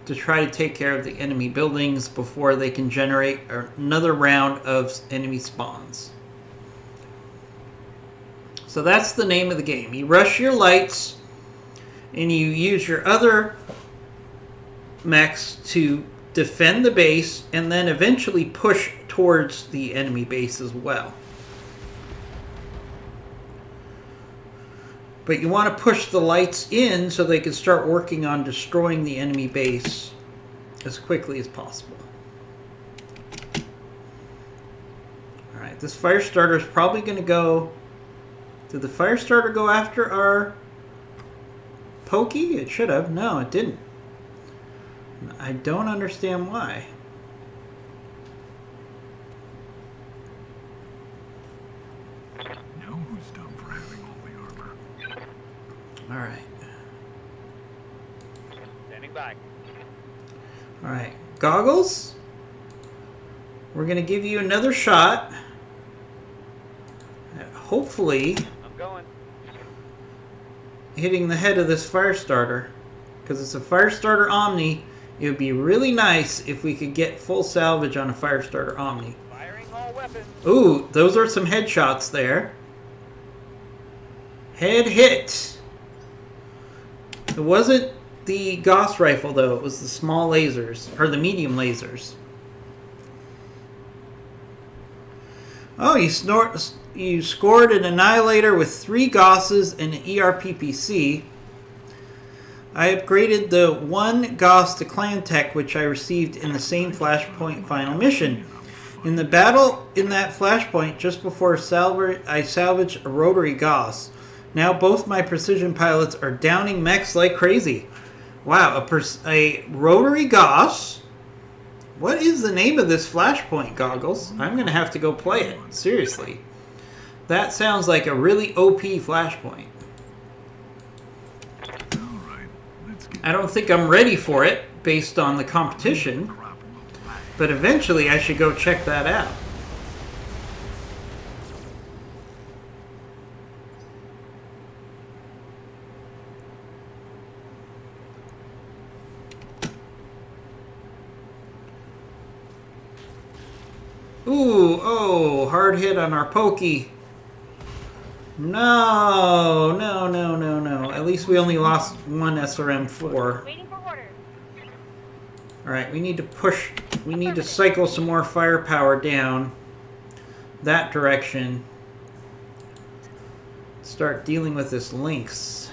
to try to take care of the enemy buildings before they can generate another round of enemy spawns. So that's the name of the game. You rush your lights, and you use your other mechs to defend the base, and then eventually push towards the enemy base as well. But you want to push the lights in so they can start working on destroying the enemy base as quickly as possible. Alright, this fire starter is probably going to go... Did the fire starter go after our pokey? It should have. No, it didn't. I don't understand why. Now who's dumb for having all the armor? Alright. Standing by. Alright. Goggles. We're going to give you another shot. At hopefully I'm going. hitting the head of this fire starter. Because it's a fire starter Omni. It would be really nice if we could get full salvage on a fire starter Omni. Firing all weapons. Ooh, those are some headshots there. Head hit. It wasn't the Gauss rifle, though. It was the small lasers, or the medium lasers. Oh, you scored an Annihilator with 3 Gausses and an ERPPC. I upgraded the 1 Gauss to Clan Tech, which I received in the same Flashpoint final mission. In the battle in that Flashpoint, just before I salvaged a rotary Gauss. Now both my precision pilots are downing mechs like crazy. Wow, a rotary Gauss? What is the name of this Flashpoint, Goggles? I'm going to have to go play it. Seriously. That sounds like a really OP Flashpoint. Alright, let's get I don't think I'm ready for it based on the competition, crop look like. but eventually I should go check that out. Ooh, oh, hard hit on our pokey. No, no, no, no, no. At least we only lost 1 SRM-4. Waiting for orders. Alright, we need to push, we need to cycle some more firepower down that direction. Start dealing with this Lynx.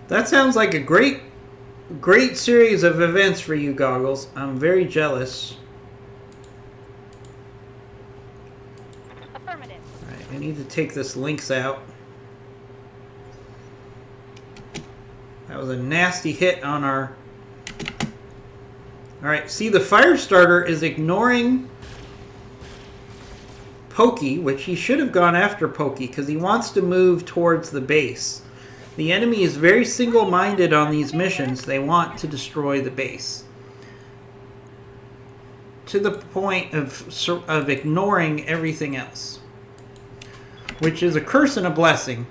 That sounds like a great series of events for you, Goggles. I'm very jealous. Affirmative. Alright, I need to take this Lynx out. That was a nasty hit on our... Alright, see, the fire starter is ignoring Pokey, which he should have gone after Pokey, because he wants to move towards the base. The enemy is very single-minded on these missions. They want to destroy the base. To the point of ignoring everything else. Which is a curse and a blessing.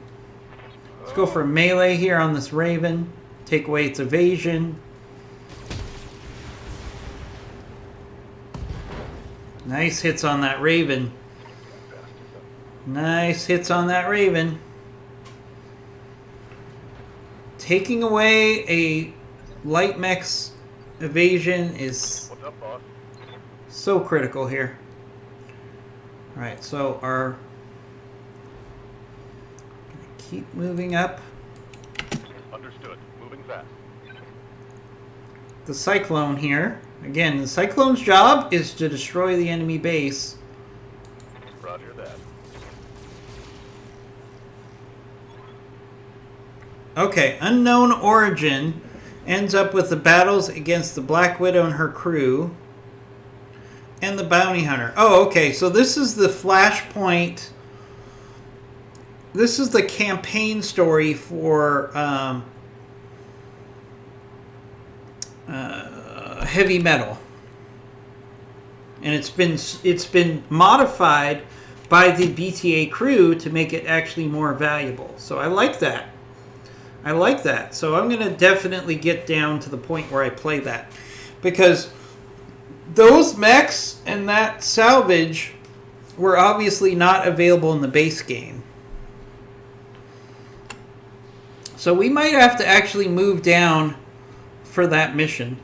Let's go for melee here on this Raven. Take away its evasion. Nice hits on that Raven. Nice hits on that Raven. Taking away a light mech's evasion is What's up, boss? so critical here. Alright, so our... keep moving up. Understood. Moving fast. The Cyclone here. Again, the Cyclone's job is to destroy the enemy base. Roger that. Okay, Unknown Origin ends up with the battles against the Black Widow and her crew. And the Bounty Hunter. Oh, okay, so this is the Flashpoint. This is the campaign story for Heavy Metal. And it's been modified by the BTA crew to make it actually more valuable. So I like that. I like that. So I'm going to definitely get down to the point where I play that. Because those mechs and that salvage were obviously not available in the base game. So we might have to actually move down for that mission.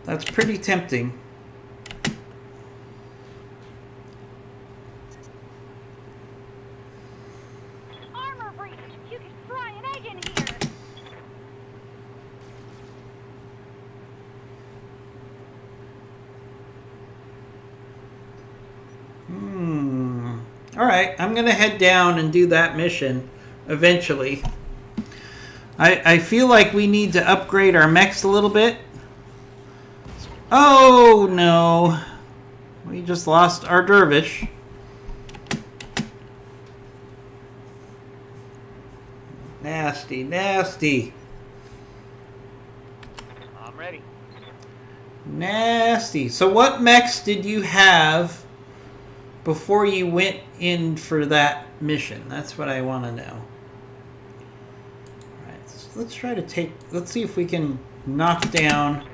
That's pretty tempting. Armor breach! You can fry an egg in here! Alright, I'm going to head down and do that mission eventually. I feel like we need to upgrade our mechs a little bit. Oh, no. We just lost our dervish. Nasty, nasty. I'm ready. Nasty. So what mechs did you have before you went in for that mission? That's what I want to know. Alright, so let's try to take... Let's see if we can knock down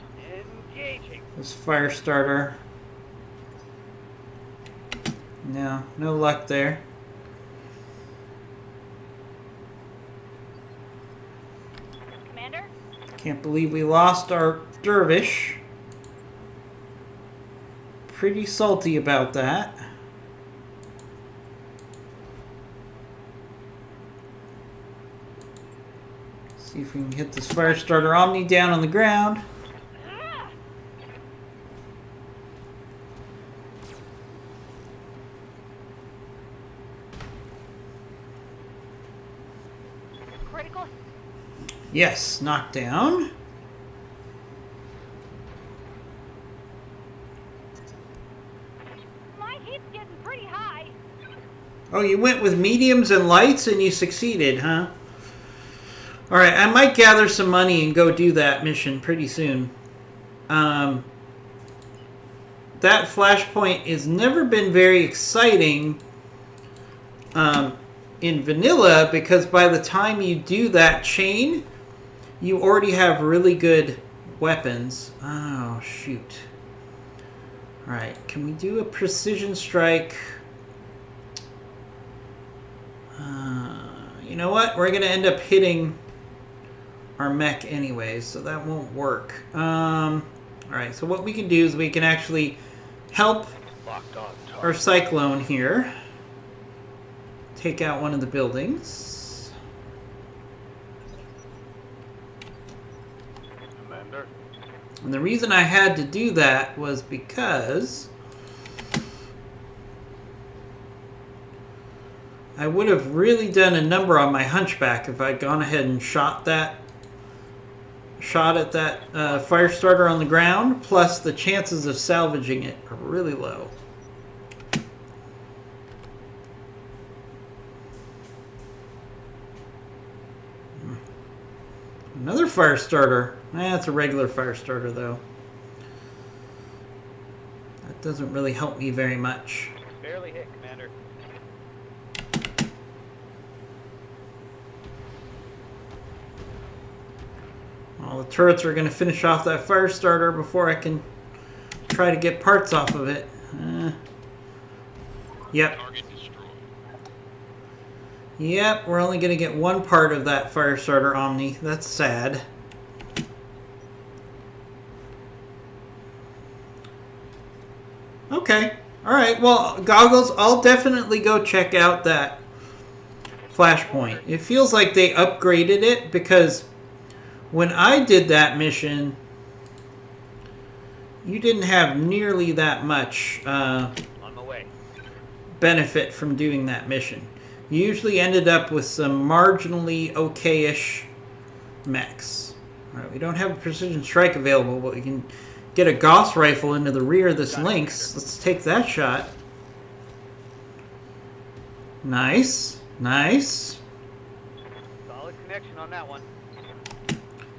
Engaging. this fire starter. No, no luck there. Commander? Can't believe we lost our dervish. Pretty salty about that. See if we can hit this fire starter Omni down on the ground. Ah! Critical. Yes, knockdown. My hit's getting pretty high. Oh, you went with mediums and lights and you succeeded, huh? Alright, I might gather some money and go do that mission pretty soon. That flashpoint has never been very exciting in vanilla because by the time you do that chain, you already have really good weapons. Oh, shoot. Alright, can we do a precision strike? You know what? We're going to end up hitting our mech anyways, so that won't work. Alright, so what we can do is we can actually help Locked on target. our Cyclone here. Take out one of the buildings. Commander. And the reason I had to do that was because I would have really done a number on my Hunchback if I'd gone ahead and shot at that fire starter on the ground, plus the chances of salvaging it are really low. Another fire starter. It's a regular fire starter, though. That doesn't really help me very much. Barely hit, Commander. All the turrets are going to finish off that fire starter before I can try to get parts off of it. Yep. Target destroyed. Yep, we're only going to get one part of that fire starter Omni. That's sad. Okay. Alright, well, Goggles, I'll definitely go check out that flashpoint. It feels like they upgraded it because when I did that mission, you didn't have nearly that much On my way. benefit from doing that mission. You usually ended up with some marginally okay-ish mechs. Alright, we don't have a precision strike available, but we can get a Gauss rifle into the rear of this Lynx. Let's take that shot. Nice. Nice. Solid connection on that one.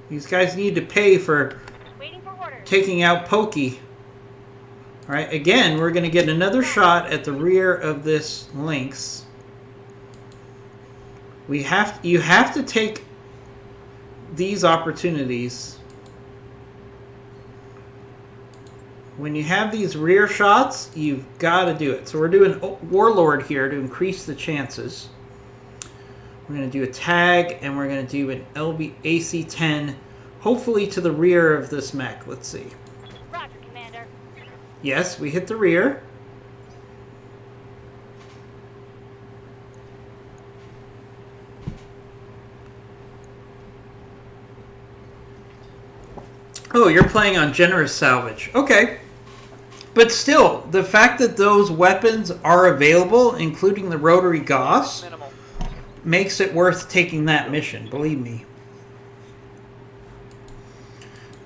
These guys need to pay for Waiting for orders. taking out Pokey. Alright, again, we're going to get another shot at the rear of this Lynx. You have to take these opportunities. When you have these rear shots, you've got to do it. So we're doing Warlord here to increase the chances. We're going to do a tag, and we're going to do an AC-10, hopefully to the rear of this mech. Let's see. Roger, Commander. Yes, we hit the rear. Oh, you're playing on generous salvage. Okay. But still, the fact that those weapons are available, including the rotary Gauss, Minimal. makes it worth taking that mission, believe me.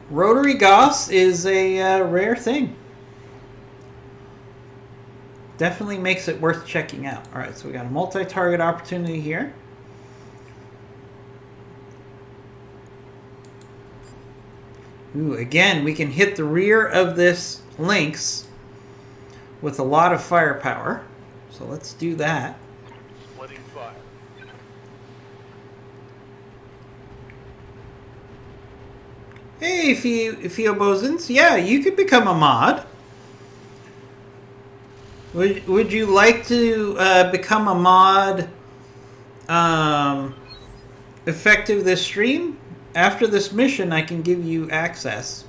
Rotary Gauss is a rare thing. Definitely makes it worth checking out. Alright, so we got a multi-target opportunity here. Ooh, again, we can hit the rear of this Lynx with a lot of firepower. So let's do that. Splitting fire. Hey, Theobosans. Yeah, you could become a mod. Would you like to become a mod effective this stream? After this mission, I can give you access.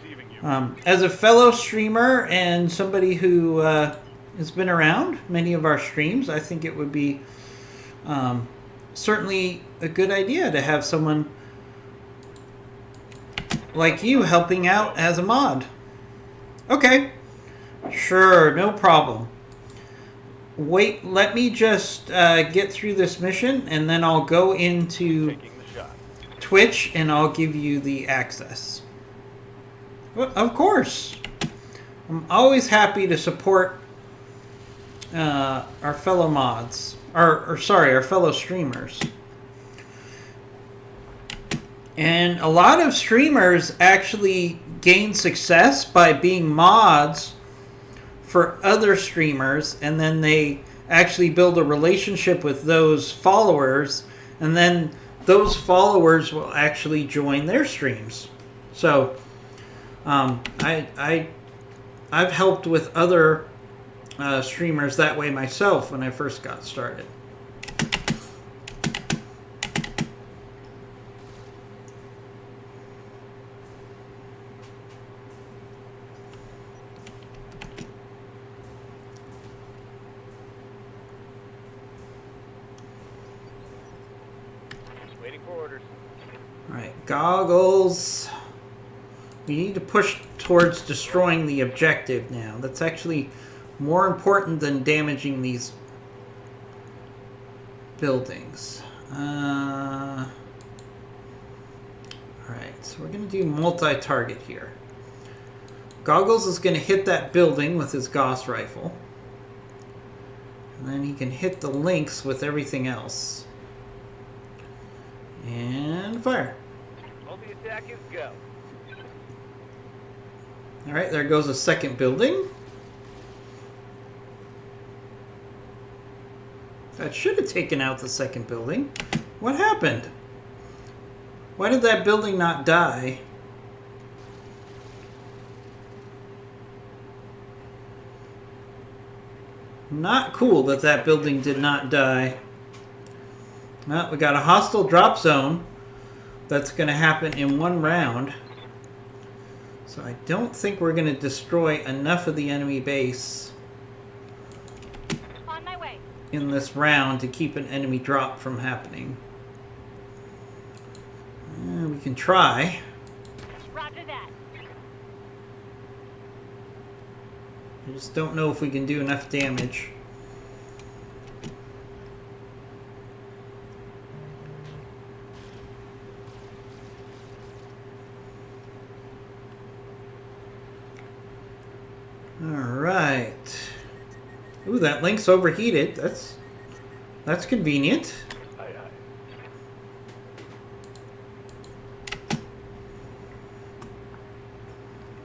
Receiving you. As a fellow streamer and somebody who has been around many of our streams, I think it would be certainly a good idea to have someone like you helping out as a mod. Okay. Sure, no problem. Wait, let me just get through this mission, and then I'll go into Taking the shot. Twitch, and I'll give you the access. Well, of course. I'm always happy to support our fellow mods. Or sorry, our fellow streamers. And a lot of streamers actually gain success by being mods for other streamers, and then they actually build a relationship with those followers, and then those followers will actually join their streams. So I've helped with other streamers that way myself when I first got started. Waiting for orders. Alright, Goggles. We need to push towards destroying the objective now. That's actually more important than damaging these buildings. Alright, so we're going to do multi-target here. Goggles is going to hit that building with his Gauss rifle. And then he can hit the Lynx with everything else. And fire. attack is go. All right, there goes a second building. That should have taken out the second building. What happened? Why did that building not die? Not cool that that building did not die. Well, we got a hostile drop zone that's going to happen in one round. So I don't think we're going to destroy enough of the enemy base On my way. in this round to keep an enemy drop from happening. We can try. Roger that. I just don't know if we can do enough damage. Alright. Ooh, that link's overheated. That's convenient. Aye, aye.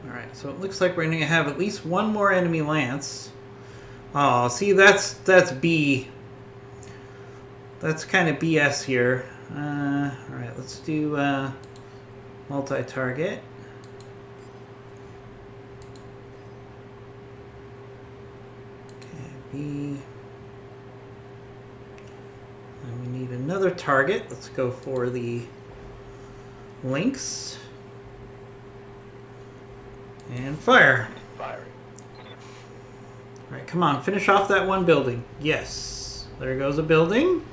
Alright, so it looks like we're going to have at least one more enemy lance. Oh, see, that's B. That's kind of BS here. Alright, let's do multi-target. Okay, B. And we need another target. Let's go for the links. And fire. Firing. All right, come on, finish off that one building. Yes, there goes a building.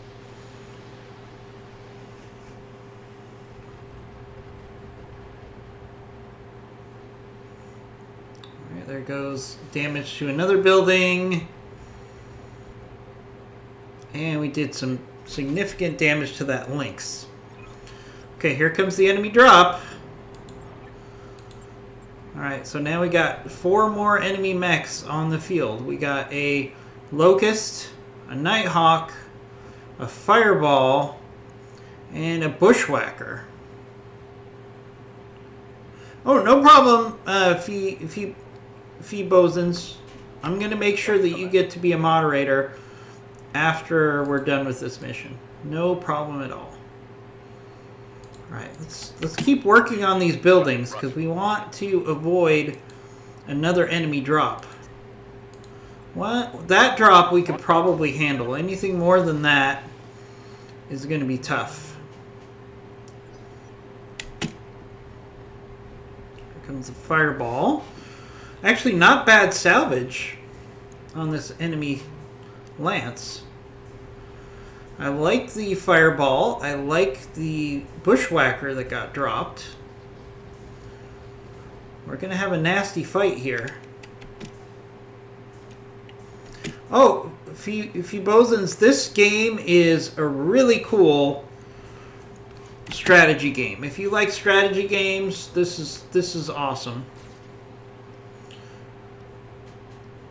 All right, there goes damage to another building. And we did some significant damage to that lynx. Okay, here comes the enemy drop. Alright, so now we got 4 more enemy mechs on the field. We got a Locust, a Nighthawk, a Fireball, and a Bushwhacker. Oh, no problem, Fee Bosens. I'm going to make sure that you get to be a moderator after we're done with this mission. No problem at all. Alright, let's keep working on these buildings because we want to avoid another enemy drop. What? That drop we could probably handle. Anything more than that is going to be tough. Here comes the Fireball. Actually, not bad salvage on this enemy lance. I like the Fireball. I like the Bushwhacker that got dropped. We're going to have a nasty fight here. Oh, Bosens, this game is a really cool strategy game. If you like strategy games, this is awesome.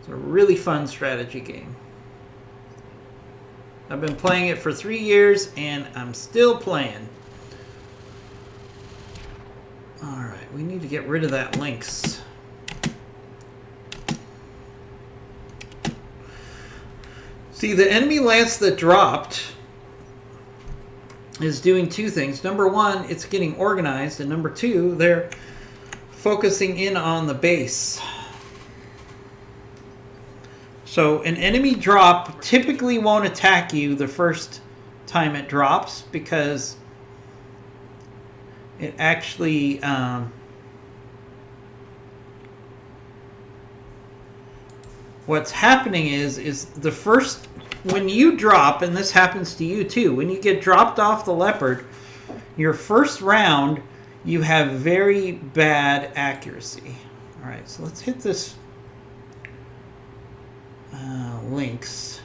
It's a really fun strategy game. I've been playing it for 3 years, and I'm still playing. Alright, we need to get rid of that lynx. See, the enemy lance that dropped is doing 2 things. Number 1, it's getting organized, and number 2, they're focusing in on the base. So an enemy drop typically won't attack you the first time it drops because it actually what's happening is the first, when you drop, and this happens to you too, when you get dropped off the Leopard, your first round you have very bad accuracy. All right, so let's hit this links.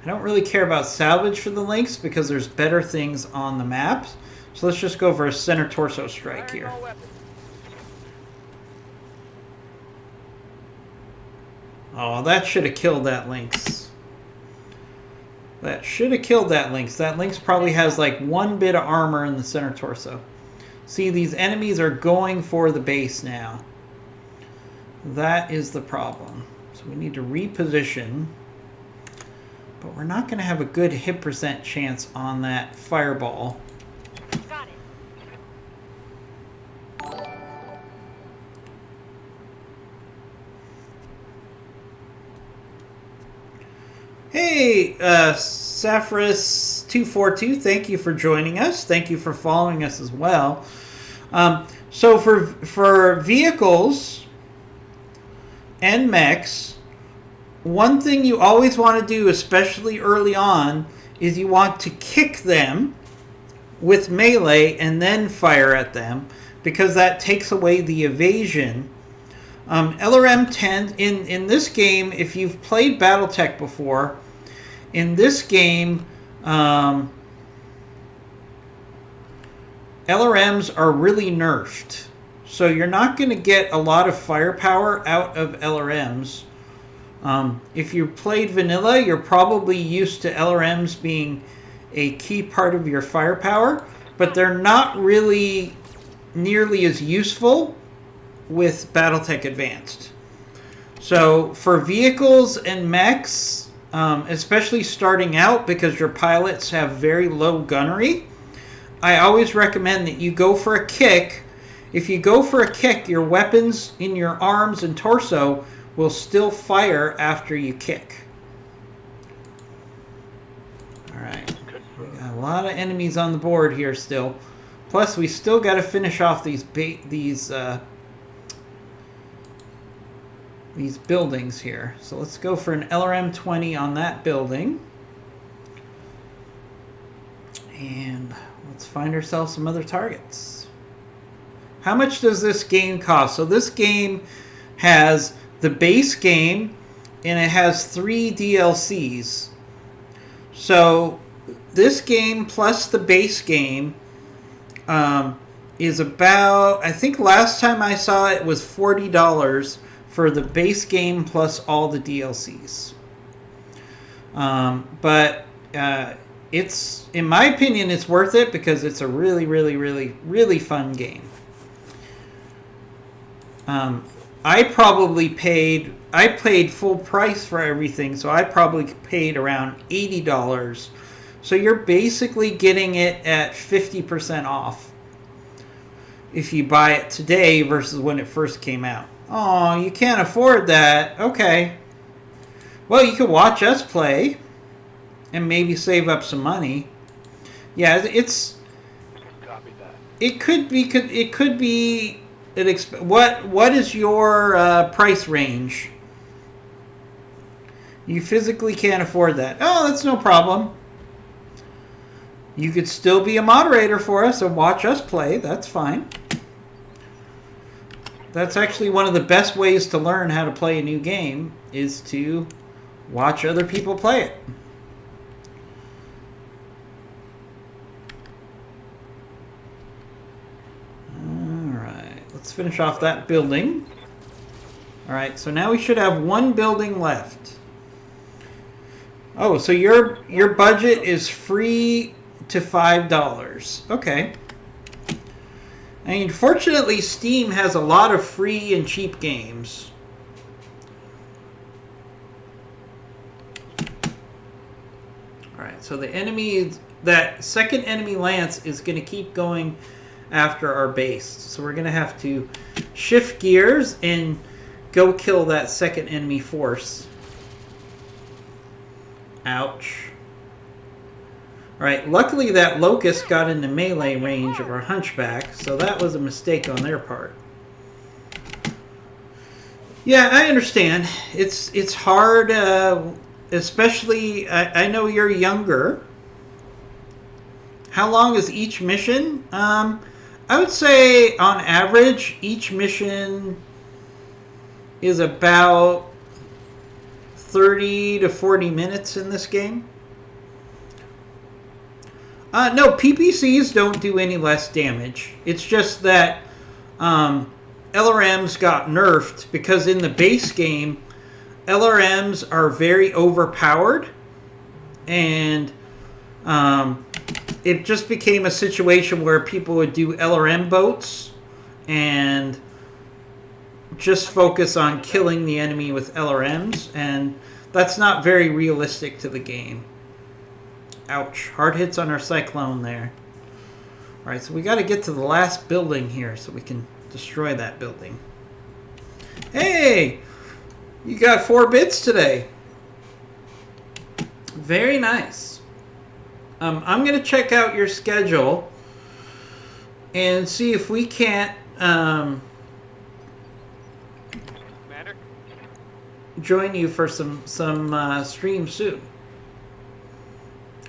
I don't really care about salvage for the links because there's better things on the map. So let's just go for a center torso strike here. Oh, that should have killed that lynx. That should have killed that lynx. That lynx probably has like 1 bit of armor in the center torso. See, these enemies are going for the base now. That is the problem. So we need to reposition. But we're not going to have a good hit percent chance on that fireball. Got it. Hey, Saphris242, thank you for joining us. Thank you for following us as well. So for vehicles and mechs, one thing you always want to do, especially early on, is you want to kick them with melee and then fire at them, because that takes away the evasion. LRM 10 in this game, if you've played BattleTech before, in this game, LRMs are really nerfed. So you're not going to get a lot of firepower out of LRMs. If you played vanilla, you're probably used to LRMs being a key part of your firepower, but they're not really nearly as useful with BattleTech Advanced. So for vehicles and mechs, especially starting out because your pilots have very low gunnery, I always recommend that you go for a kick. If you go for a kick, your weapons in your arms and torso will still fire after you kick. Alright, we got a lot of enemies on the board here still. Plus, we still got to finish off these buildings here. So let's go for an LRM 20 on that building. And let's find ourselves some other targets. How much does this game cost? So this game has the base game and it has 3 DLCs. So this game plus the base game is about, I think last time I saw it was $40 for the base game plus all the DLCs. But it's, in my opinion, it's worth it because it's a really, really, really, really fun game. I paid full price for everything, so I probably paid around $80. So you're basically getting it at 50% off if you buy it today versus when it first came out. Oh, you can't afford that. Okay. Well, you could watch us play and maybe save up some money. Yeah, it's. Copy that. It could be. What is your price range? You physically can't afford that. Oh, that's no problem. You could still be a moderator for us and watch us play. That's fine. That's actually one of the best ways to learn how to play a new game, is to watch other people play it. Alright, let's finish off that building. Alright, so now we should have one building left. Oh, so your budget is free to $5. Okay. I mean, fortunately, Steam has a lot of free and cheap games. Alright, so the enemy, that second enemy lance is going to keep going after our base. So we're going to have to shift gears and go kill that second enemy force. Ouch. Alright, luckily that locust got into melee range of our hunchback, so that was a mistake on their part. Yeah, I understand. It's hard, especially, I know you're younger. How long is each mission? I would say, on average, each mission is about 30 to 40 minutes in this game. No, PPCs don't do any less damage. It's just that LRMs got nerfed because in the base game, LRMs are very overpowered, and it just became a situation where people would do LRM boats and just focus on killing the enemy with LRMs, and that's not very realistic to the game. Ouch. Hard hits on our Cyclone there. Alright, so we got to get to the last building here so we can destroy that building. Hey! You got 4 bits today. Very nice. I'm going to check out your schedule and see if we can't Commander? join you for some stream soon.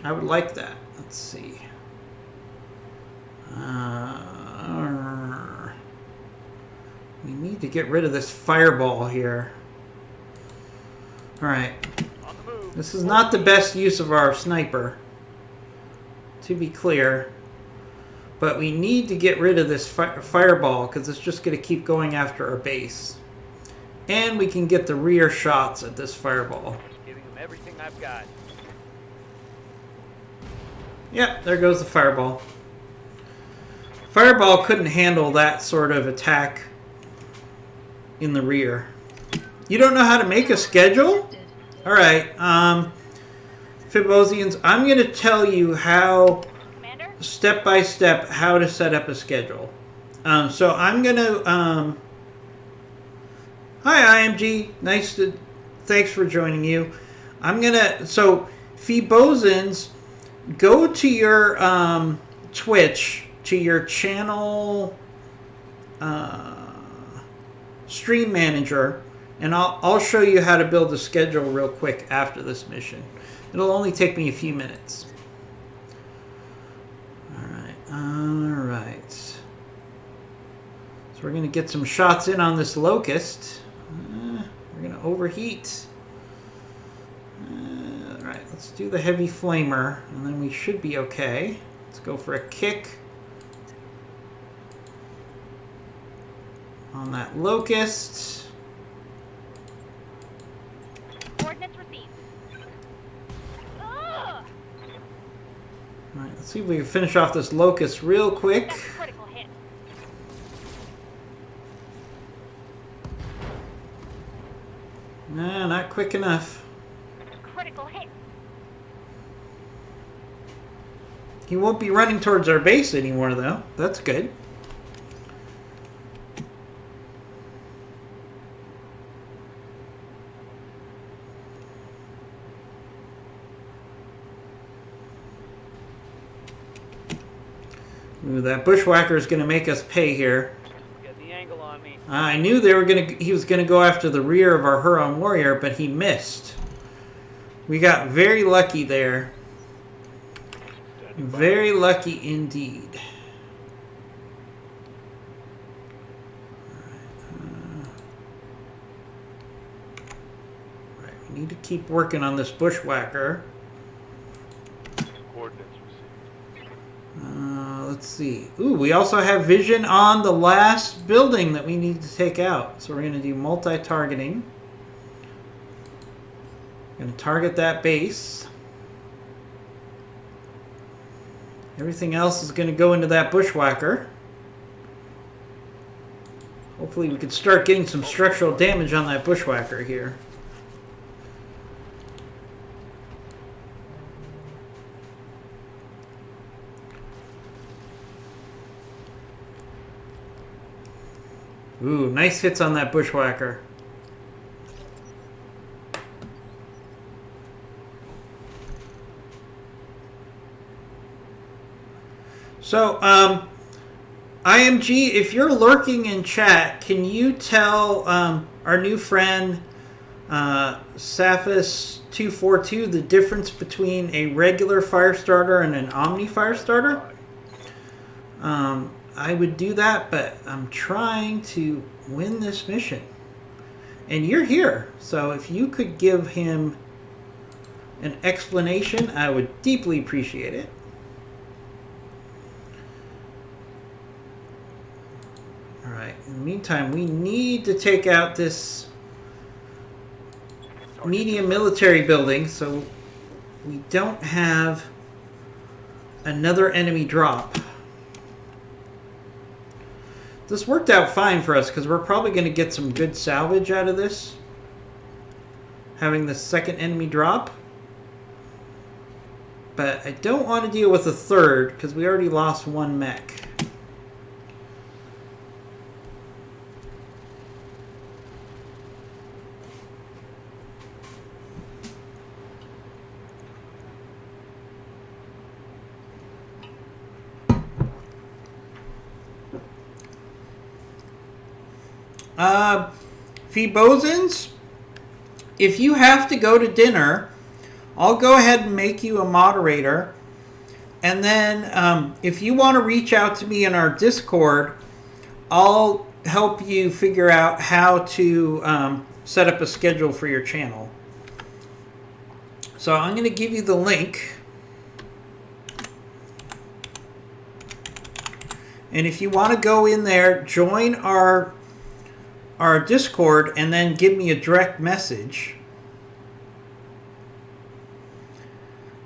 I would like that. Let's see. We need to get rid of this fireball here. Alright. On the move. This is not the best use of our sniper, to be clear. But we need to get rid of this fireball because it's just going to keep going after our base. And we can get the rear shots at this fireball. Giving them everything I've got. Yep, there goes the fireball. Fireball couldn't handle that sort of attack in the rear. You don't know how to make a schedule? Alright, Fibosians, I'm going to tell you how, Commander? step by step, how to set up a schedule. So I'm going to... Hi, IMG. Thanks for joining you. I'm going to... So, Fibosians, go to your Twitch, to your channel stream manager, and I'll show you how to build a schedule real quick after this mission. It'll only take me a few minutes. Alright. So we're going to get some shots in on this Locust. We're going to overheat. Alright, let's do the heavy flamer, and then we should be okay. Let's go for a kick on that Locust. Coordinates received. Ugh! Alright, let's see if we can finish off this Locust real quick. That's a critical hit. Nah, not quick enough. Critical hit. He won't be running towards our base anymore, though. That's good. Ooh, that bushwhacker is going to make us pay here. Get the angle on me. I knew he was going to go after the rear of our Huron warrior, but he missed. We got very lucky there. Very lucky indeed. Right, we need to keep working on this bushwhacker. Coordinates received. Let's see. Ooh, we also have vision on the last building that we need to take out. So we're going to do multi-targeting. Going to target that base. Everything else is going to go into that bushwhacker. Hopefully we can start getting some structural damage on that bushwhacker here. Ooh, nice hits on that bushwhacker. So, IMG, if you're lurking in chat, can you tell our new friend Saphis242 the difference between a regular fire starter and an Omni fire starter? I would do that, but I'm trying to win this mission. And you're here, so if you could give him an explanation, I would deeply appreciate it. Alright, in the meantime, we need to take out this medium military building, so we don't have another enemy drop. This worked out fine for us because we're probably going to get some good salvage out of this. Having the second enemy drop. But I don't want to deal with a third because we already lost one mech. Phoebosins, if you have to go to dinner, I'll go ahead and make you a moderator. And then if you want to reach out to me in our Discord, I'll help you figure out how to set up a schedule for your channel. So I'm going to give you the link. And if you want to go in there, join our Discord and then give me a direct message.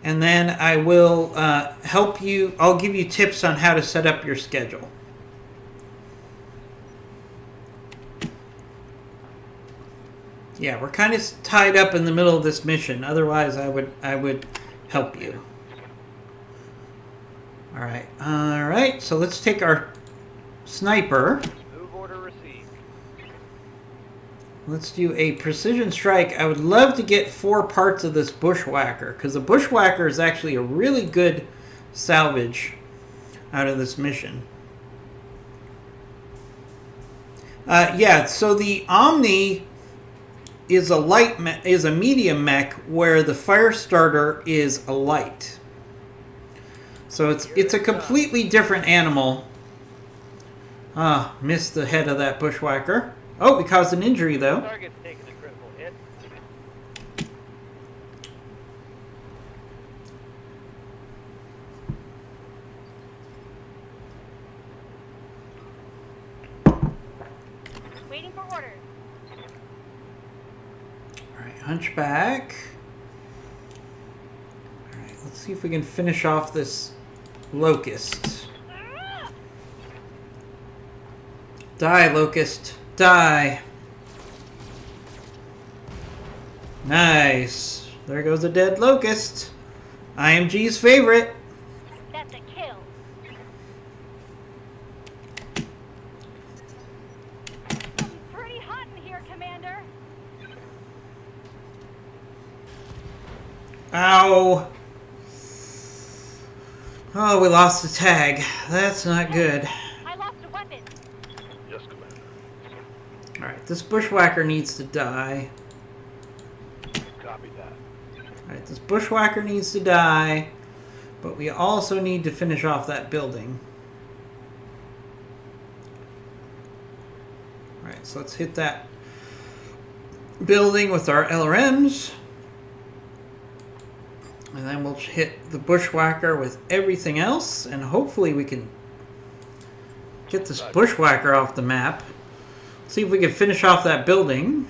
And then I will help you. I'll give you tips on how to set up your schedule. Yeah, we're kind of tied up in the middle of this mission. Otherwise, I would help you. All right. So let's take our sniper. Move order received. Let's do a precision strike. I would love to get 4 parts of this bushwhacker because the bushwhacker is actually a really good salvage out of this mission. Yeah, so the Omni is a medium mech where the fire starter is a light. So it's a completely different animal. Missed the head of that bushwhacker. Oh, we caused an injury though. Target's taking a critical hit. Waiting for orders. Alright, hunchback. Alright, let's see if we can finish off this locust. Die, locust. Die. Nice. There goes a dead locust. IMG's favorite. That's a kill. Pretty hot in here, Commander. Ow. Oh, we lost the tag. That's not good. I lost a weapon. Yes, Commander. Alright, this bushwhacker needs to die. Copy that. Alright, this bushwhacker needs to die. But we also need to finish off that building. Alright, so let's hit that building with our LRMs. And then we'll hit the bushwhacker with everything else. And hopefully we can get this bushwhacker off the map. See if we can finish off that building.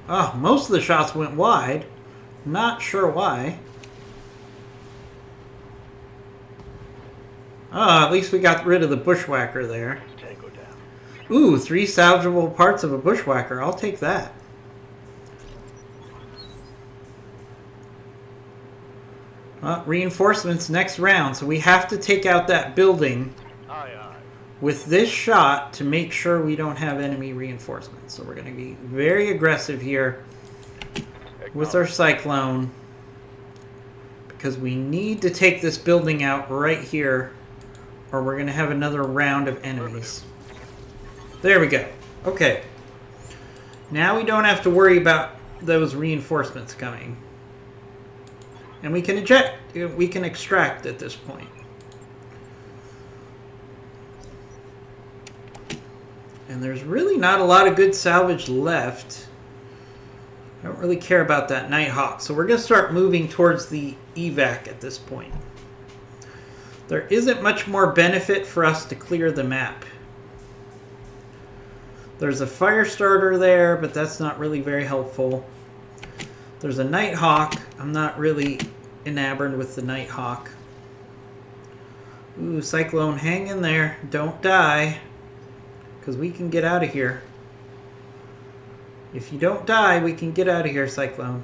Oh, most of the shots went wide. Not sure why. At least we got rid of the bushwhacker there. Tango down. Ooh, 3 salvageable parts of a bushwhacker. I'll take that. Reinforcements next round. So we have to take out that building Aye, aye. with this shot to make sure we don't have enemy reinforcements. So we're going to be very aggressive here with our cyclone. Because we need to take this building out right here, or we're going to have another round of enemies. There we go. Okay. Now we don't have to worry about those reinforcements coming. And we can extract at this point. And there's really not a lot of good salvage left. I don't really care about that Nighthawk. So we're going to start moving towards the evac at this point. There isn't much more benefit for us to clear the map. There's a fire starter there, but that's not really very helpful. There's a Nighthawk. I'm not really enamored with the Nighthawk. Ooh, Cyclone, hang in there. Don't die. Because we can get out of here. If you don't die, we can get out of here, Cyclone.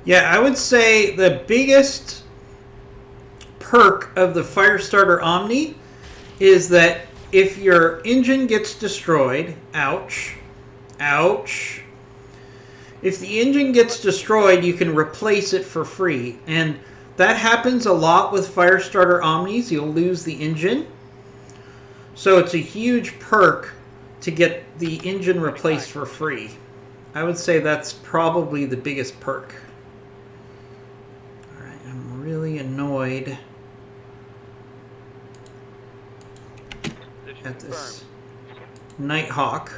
Yeah, I would say the biggest perk of the Firestarter Omni is that if your engine gets destroyed, ouch, ouch. If the engine gets destroyed, you can replace it for free. And that happens a lot with Firestarter Omnis. You'll lose the engine. So it's a huge perk to get the engine replaced for free. I would say that's probably the biggest perk. Alright, I'm really annoyed at this Nighthawk.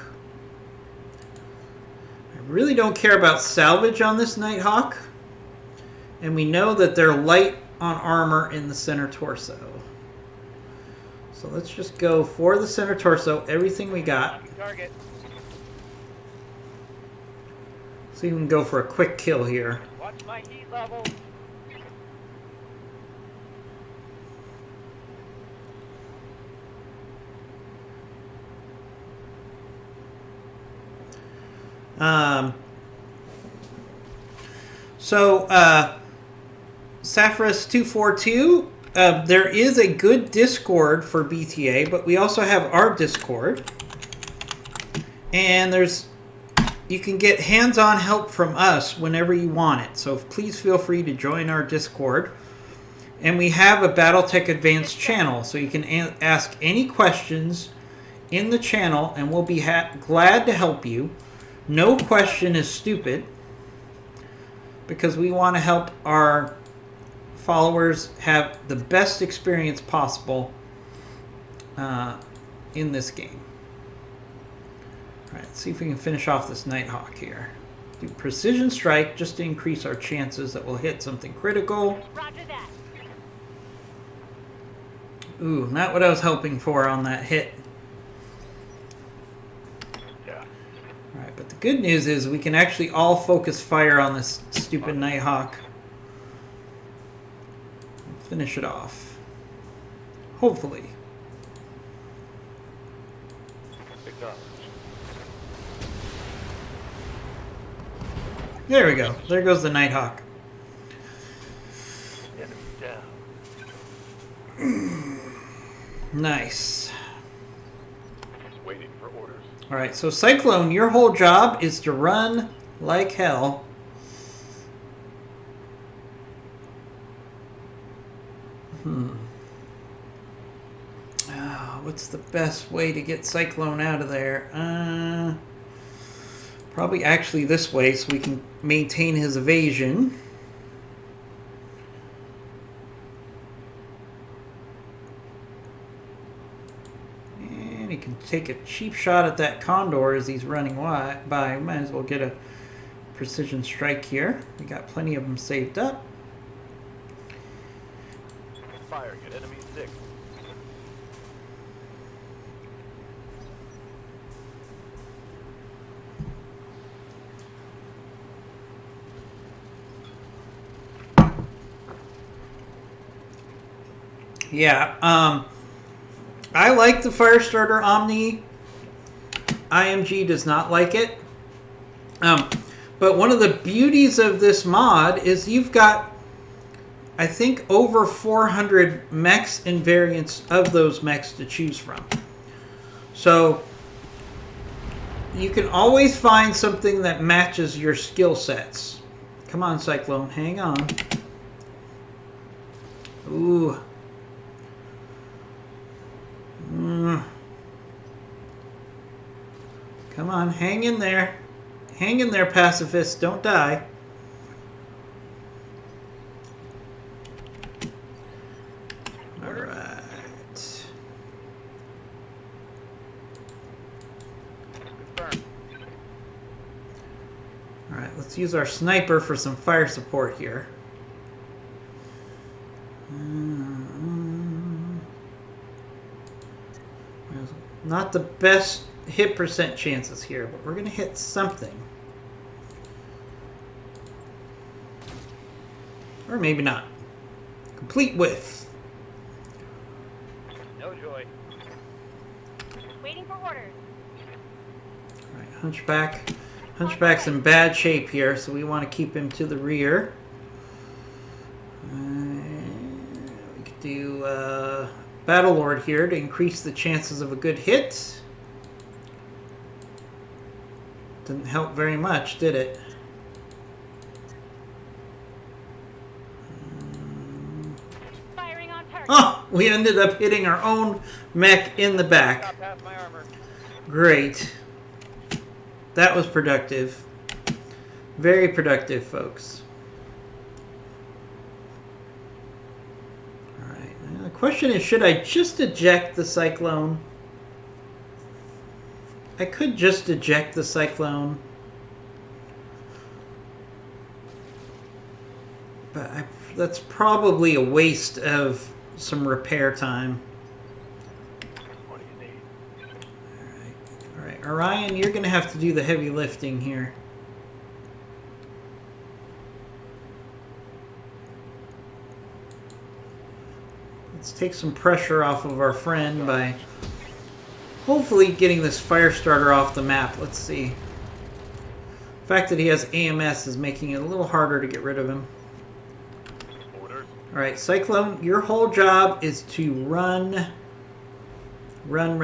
I really don't care about salvage on this Nighthawk. And we know that they're light on armor in the center torso. So let's just go for the center torso, everything we got. Target. So you can go for a quick kill here. Watch my heat level. Saffras 242, there is a good Discord for BTA, but we also have our Discord. And you can get hands-on help from us whenever you want it. So please feel free to join our Discord. And we have a Battletech Advanced channel, so you can ask any questions in the channel, and we'll be glad to help you. No question is stupid, because we want to help our followers have the best experience possible in this game. Alright, let's see if we can finish off this Nighthawk here. Do precision strike just to increase our chances that we'll hit something critical. Roger that. Ooh, not what I was hoping for on that hit. Yeah. Alright, but the good news is we can actually all focus fire on this stupid Nighthawk. Finish it off. Hopefully. Acknowledged. There we go. There goes the Nighthawk. Enemy down. Nice. Waiting for orders. Alright, so Cyclone, your whole job is to run like hell. What's the best way to get Cyclone out of there? Probably actually this way so we can maintain his evasion. And he can take a cheap shot at that Condor as he's running by. Might as well get a precision strike here. We got plenty of them saved up. Firing at enemy 6. Yeah, I like the Firestarter Omni. IMG does not like it. But one of the beauties of this mod is you've got, I think, over 400 mechs and variants of those mechs to choose from. So you can always find something that matches your skill sets. Come on, Cyclone, hang on. Ooh. Come on, hang in there. Hang in there, pacifist. Don't die. Alright. Confirmed. Alright, let's use our sniper for some fire support here. Not the best hit percent chances here, but we're going to hit something. Or maybe not. Complete with. No joy. Waiting for orders. All right, Hunchback. Hunchback's in bad shape here, so we want to keep him to the rear. We could do Battlelord here to increase the chances of a good hit. Didn't help very much, did it? Firing on target. Oh, we ended up hitting our own mech in the back. Got past my armor. Great. That was productive. Very productive, folks. Alright. Now the question is, should I just eject the Cyclone? I could just eject the Cyclone. But that's probably a waste of some repair time. What do you need? Alright, Orion, you're going to have to do the heavy lifting here. Let's take some pressure off of our friend by hopefully getting this fire starter off the map. Let's see. The fact that he has AMS is making it a little harder to get rid of him. Orders. Alright, Cyclone, your whole job is to run. Run.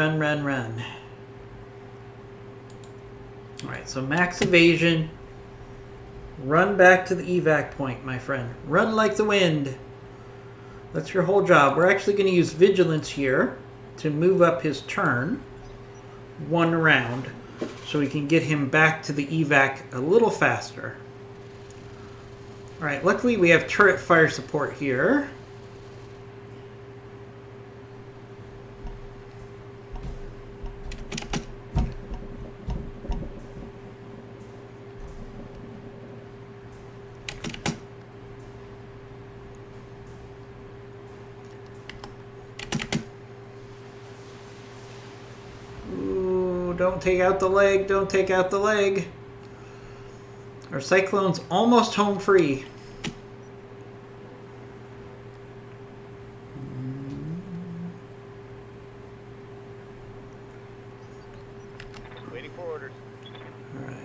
Alright, so max evasion. Run back to the evac point, my friend. Run like the wind. That's your whole job. We're actually going to use Vigilance here to move up his turn 1 round so we can get him back to the evac a little faster. Alright, luckily we have turret fire support here. Don't take out the leg. Don't take out the leg. Our Cyclone's almost home free. Waiting for orders. Alright.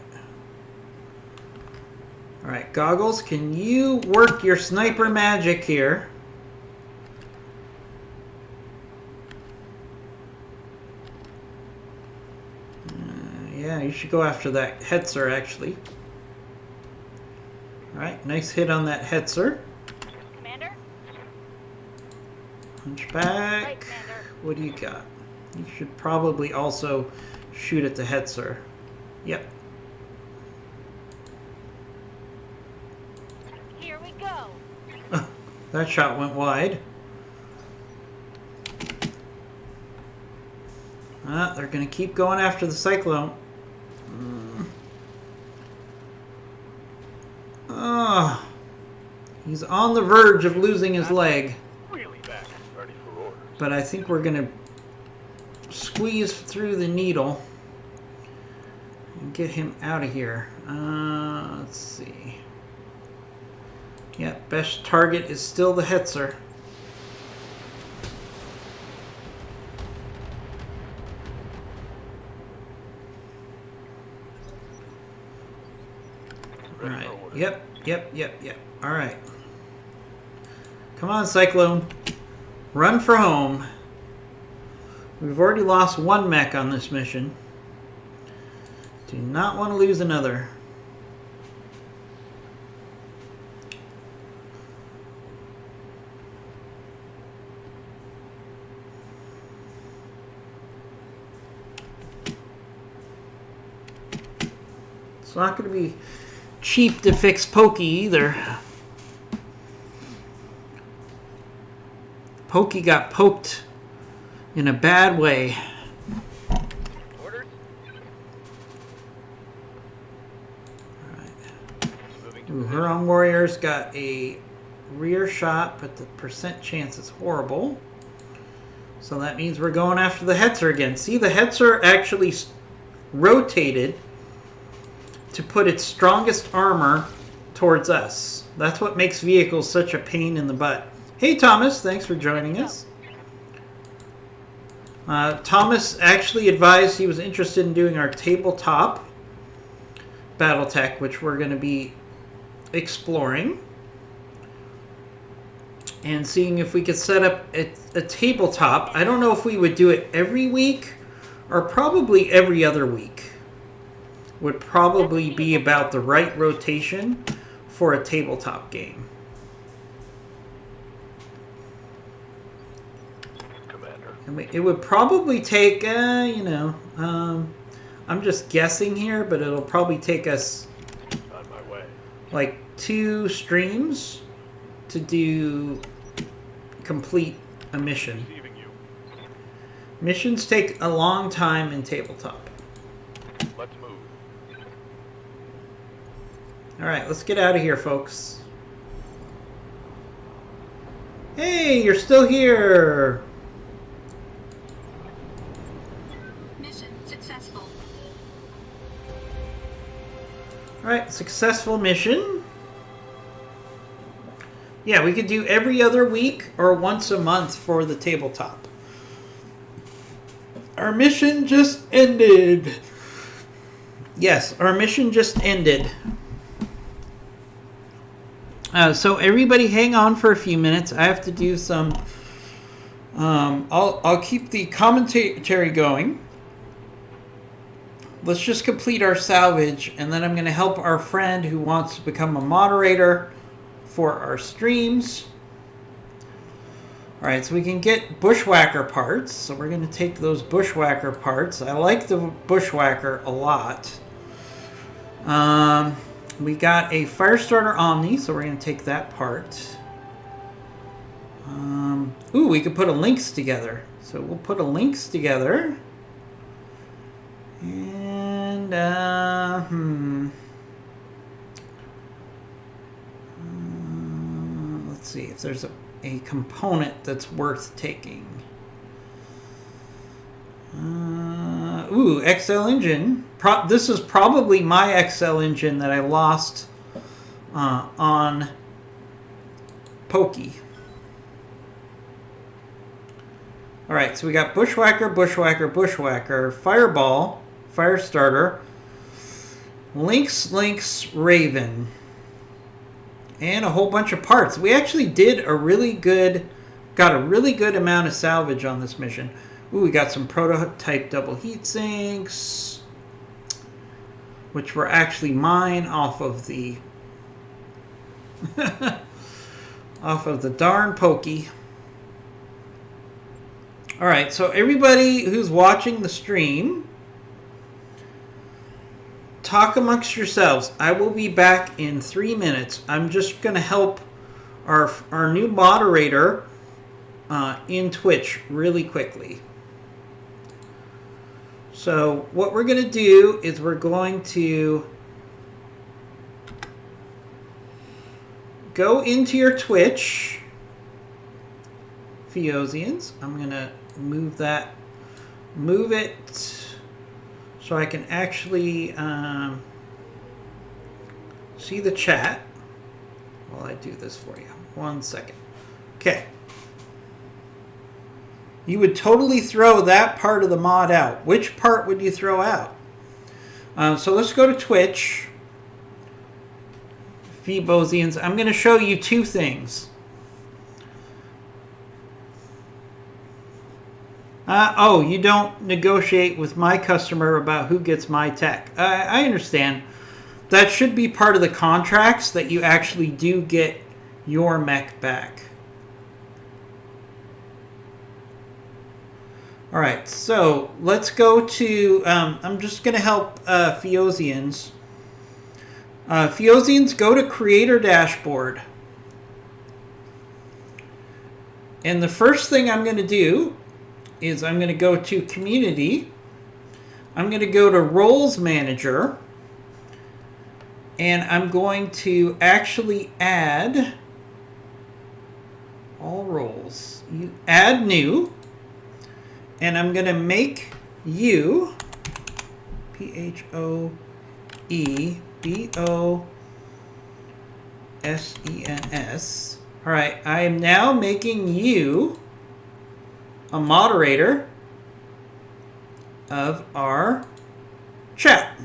Alright, Goggles, can you work your sniper magic here? Yeah, you should go after that Hetzer, actually. Alright, nice hit on that Hetzer. Commander? Hunchback. Right, Commander. What do you got? You should probably also shoot at the Hetzer. Yep. Here we go. That shot went wide. They're going to keep going after the Cyclone. Oh, he's on the verge of losing his leg. Really back. Ready for orders. But I think we're going to squeeze through the needle and get him out of here. Let's see. Yeah, best target is still the Hetzer. Ready Alright. for orders. Yep. Alright. Come on, Cyclone. Run for home. We've already lost 1 mech on this mission. Do not want to lose another. It's not going to be cheap to fix Pokey either. Pokey got poked in a bad way. Orders. Alright. Moving to Ooh, Huron Warriors got a rear shot, but the percent chance is horrible. So that means we're going after the Hetzer again. See, the Hetzer actually rotated to put its strongest armor towards us. That's what makes vehicles such a pain in the butt. Hey, Thomas. Thanks for joining us. Thomas actually advised he was interested in doing our tabletop Battletech, which we're going to be exploring and seeing if we could set up a tabletop. I don't know if we would do it every week or probably every other week. Would probably be about the right rotation for a tabletop game. It would probably take, I'm just guessing here, but it'll probably take us On my way. like 2 streams to complete a mission. Receiving you. Missions take a long time in tabletop. Let's move. All right, let's get out of here, folks. Hey, you're still here. Mission successful. All right, successful mission. Yeah, we could do every other week or once a month for the tabletop. Our mission just ended. Yes, our mission just ended. So everybody hang on for a few minutes. I have to do some... I'll keep the commentary going. Let's just complete our salvage, and then I'm going to help our friend who wants to become a moderator for our streams. Alright, so we can get bushwhacker parts. So we're going to take those bushwhacker parts. I like the bushwhacker a lot. We got a Firestarter Omni, so we're going to take that part. Ooh, we could put a Lynx together. So we'll put a Lynx together. And, let's see if there's a component that's worth taking. Ooh, XL engine. This is probably my XL engine that I lost on Pokey. Alright, so we got Bushwhacker, Bushwhacker, Bushwhacker, Fireball, Firestarter, Lynx, Lynx, Raven, and a whole bunch of parts. We actually did got a really good amount of salvage on this mission. Ooh, we got some prototype double heat sinks, which were actually mine off of the darn Pokey. All right, so everybody who's watching the stream, talk amongst yourselves. I will be back in 3 minutes. I'm just going to help our new moderator in Twitch really quickly. So what we're going to do is we're going to go into your Twitch, Feosians. I'm going to move it so I can actually see the chat while I do this for you. 1 second. Okay. You would totally throw that part of the mod out. Which part would you throw out? So let's go to Twitch. Feosians. I'm going to show you 2 things. Oh, you don't negotiate with my customer about who gets my tech. I understand. That should be part of the contracts, that you actually do get your mech back. All right, so let's go to... I'm just going to help Feosians. Feosians, go to Creator Dashboard. And the first thing I'm going to do is I'm going to go to Community. I'm going to go to Roles Manager. And I'm going to actually add all roles. You add new. And I'm going to make you Phoebos SENS. All right, I am now making you a moderator of our chat.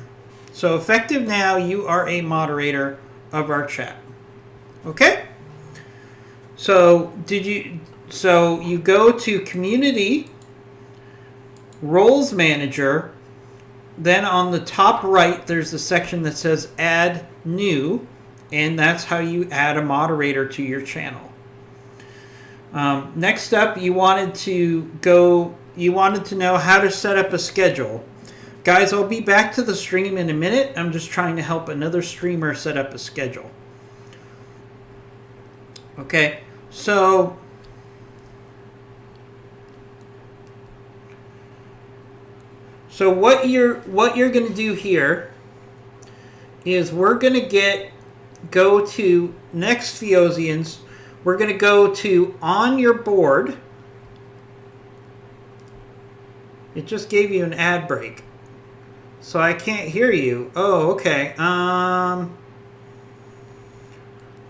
So effective now, you are a moderator of our chat. Okay? So you go to Community, Roles Manager, then on the top right there's a section that says Add New, and that's how you add a moderator to your channel. Next up, you wanted to know how to set up a schedule. Guys, I'll be back to the stream in a minute. I'm just trying to help another streamer set up a schedule. Okay, so what you're going to do here is we're going to go to next Theosians. We're going to go to on your board. It just gave you an ad break. So I can't hear you. Oh, okay.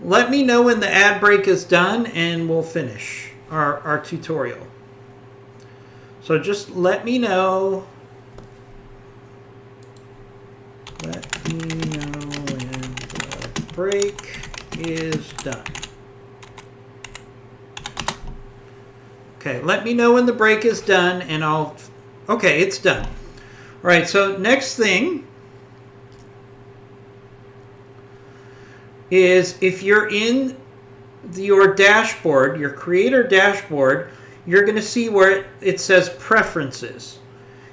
Let me know when the ad break is done and we'll finish our tutorial. So just let me know. Let me know when the break is done. Okay, let me know when the break is done and I'll... Okay, it's done. All right, so next thing is if you're in your dashboard, your creator dashboard, you're going to see where it says Preferences.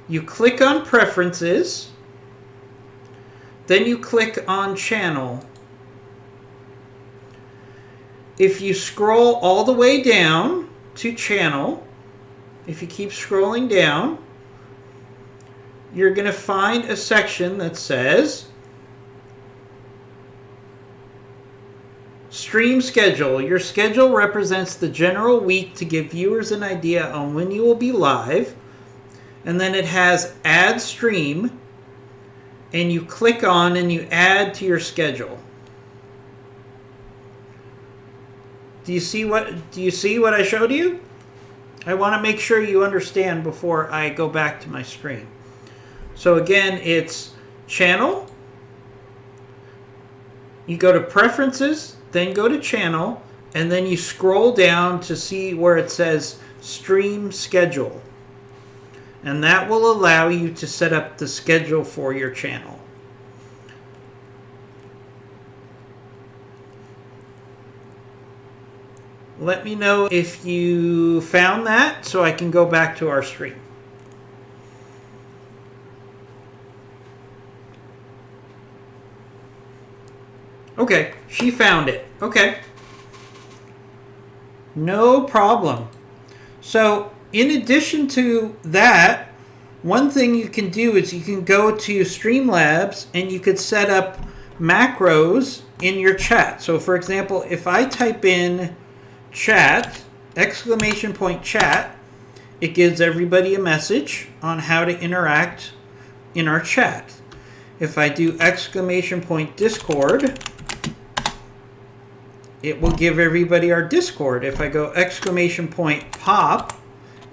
You click on Preferences, then you click on Channel. If you scroll all the way down to Channel, if you keep scrolling down, you're going to find a section that says Stream Schedule. Your schedule represents the general week to give viewers an idea on when you will be live. And then it has Add Stream, and you click on and you add to your schedule. Do you see what I showed you? I want to make sure you understand before I go back to my screen. So again, it's Channel. You go to Preferences, then go to Channel, and then you scroll down to see where it says Stream Schedule. And that will allow you to set up the schedule for your channel. Let me know if you found that so I can go back to our stream. Okay, she found it. Okay. No problem. So, in addition to that, one thing you can do is you can go to Streamlabs and you could set up macros in your chat. So, for example, if I type in chat, !chat, it gives everybody a message on how to interact in our chat. If I do !Discord, it will give everybody our Discord. If I go !Pop,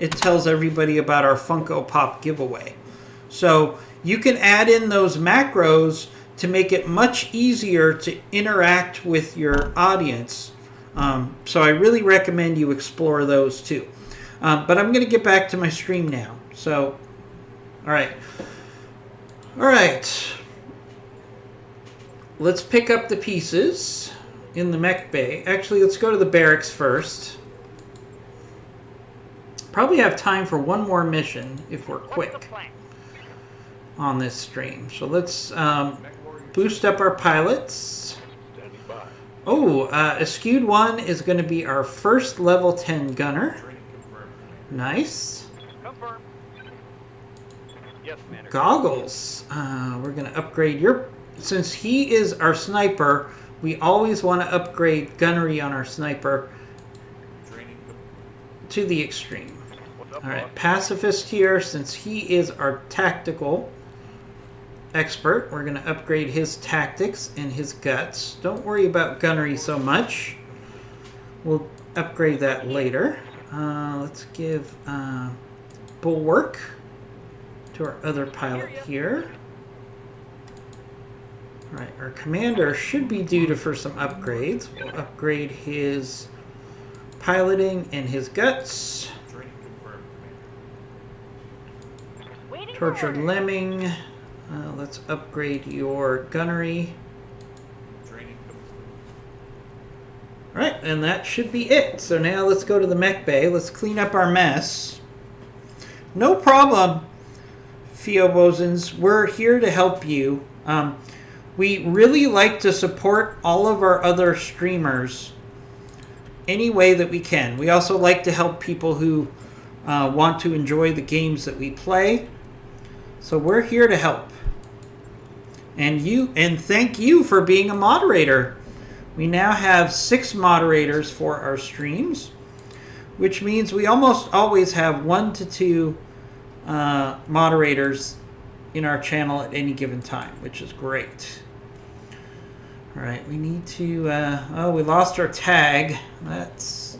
it tells everybody about our Funko Pop giveaway. So you can add in those macros to make it much easier to interact with your audience. So I really recommend you explore those too. But I'm going to get back to my stream now. So, all right. All right. Let's pick up the pieces in the mech bay. Actually, let's go to the barracks first. Probably have time for one more mission if we're quick on this stream. So let's boost up our pilots. Standing by. Oh, Eschewed 1 is going to be our first level 10 gunner. Nice. Confirm. Yes, Commander. Goggles. We're going to upgrade your... Since he is our sniper, we always want to upgrade gunnery on our sniper to the extreme. What's up, All right, boss? pacifist here, since he is our tactical. expert. We're going to upgrade his tactics and his guts. Don't worry about gunnery so much. We'll upgrade that later. Let's give bulwark to our other pilot here. All right, our commander should be due for some upgrades. We'll upgrade his piloting and his guts. Training confirmed, Commander. Waiting for Tortured orders. Lemming. Let's upgrade your gunnery. Training complete. All right, and that should be it. So now let's go to the mech bay. Let's clean up our mess. No problem, Feobosans. We're here to help you. We really like to support all of our other streamers any way that we can. We also like to help people who want to enjoy the games that we play. So we're here to help. And thank you for being a moderator. We now have 6 moderators for our streams, which means we almost always have 1 to 2 moderators in our channel at any given time, which is great. All right, we need to, oh, we lost our tag. That's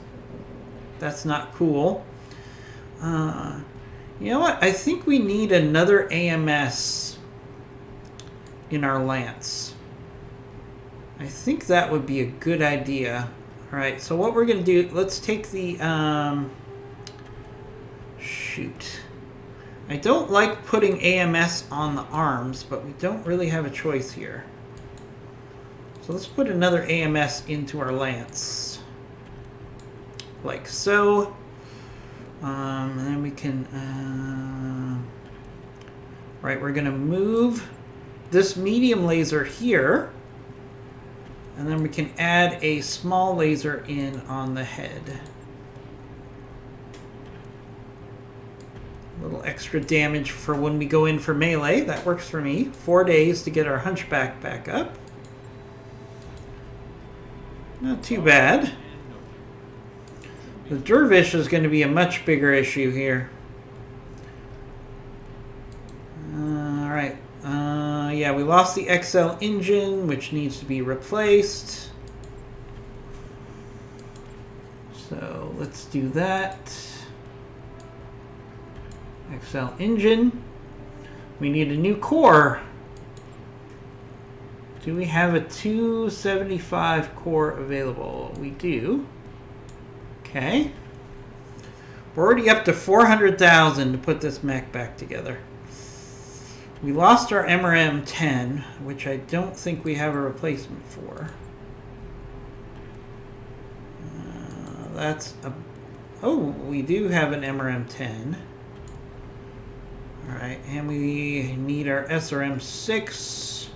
not cool. You know what? I think we need another AMS in our Lance. I think that would be a good idea. All right, so what we're going to do, let's take the, shoot. I don't like putting AMS on the arms, but we don't really have a choice here. So let's put another AMS into our Lance. Like so. And then we can, right, we're going to move this medium laser here. And then we can add a small laser in on the head. A little extra damage for when we go in for melee. That works for me. 4 days to get our hunchback back up. Not too bad. The dervish is going to be a much bigger issue here. Alright. Yeah, we lost the XL engine, which needs to be replaced. So let's do that. XL engine. We need a new core. Do we have a 275 core available? We do. Okay. We're already up to 400,000 to put this mech back together. We lost our MRM-10, which I don't think we have a replacement for. That's a... Oh, we do have an MRM-10. Alright, and we need our SRM-6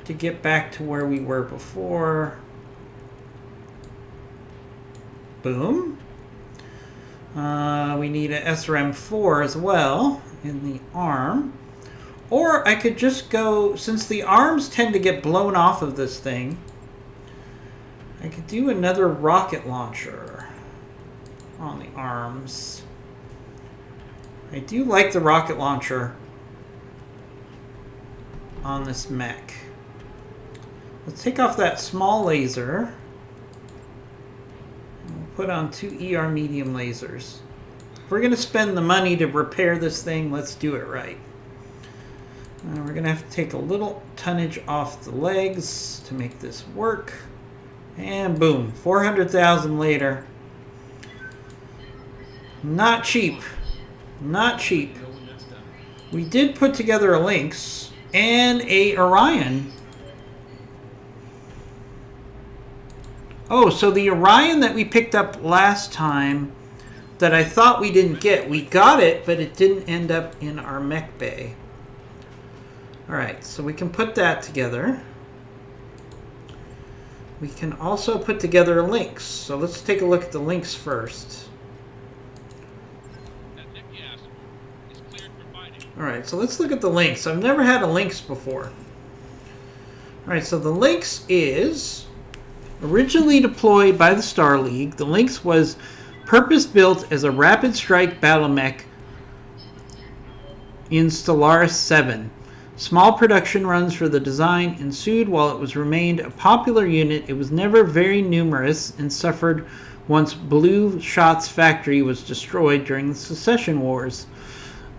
to get back to where we were before. Boom. We need a SRM-4 as well in the arm. Or I could just go, since the arms tend to get blown off of this thing, I could do another rocket launcher on the arms. I do like the rocket launcher on this mech. Let's take off that small laser. And we'll put on 2 ER medium lasers. If we're going to spend the money to repair this thing, let's do it right. We're going to have to take a little tonnage off the legs to make this work. And boom, 400,000 later. Not cheap. Not cheap. We did put together a Lynx and a Orion. Oh, so the Orion that we picked up last time that I thought we didn't get, we got it, but it didn't end up in our mech bay. Alright, so we can put that together. We can also put together a Lynx. So let's take a look at the Lynx first. Alright, so let's look at the Lynx. I've never had a Lynx before. Alright, so the Lynx is originally deployed by the Star League. The Lynx was purpose-built as a rapid strike battle mech in Stellaris 7. Small production runs for the design ensued while it was remained a popular unit. It was never very numerous and suffered once Blue Shot's factory was destroyed during the Secession Wars.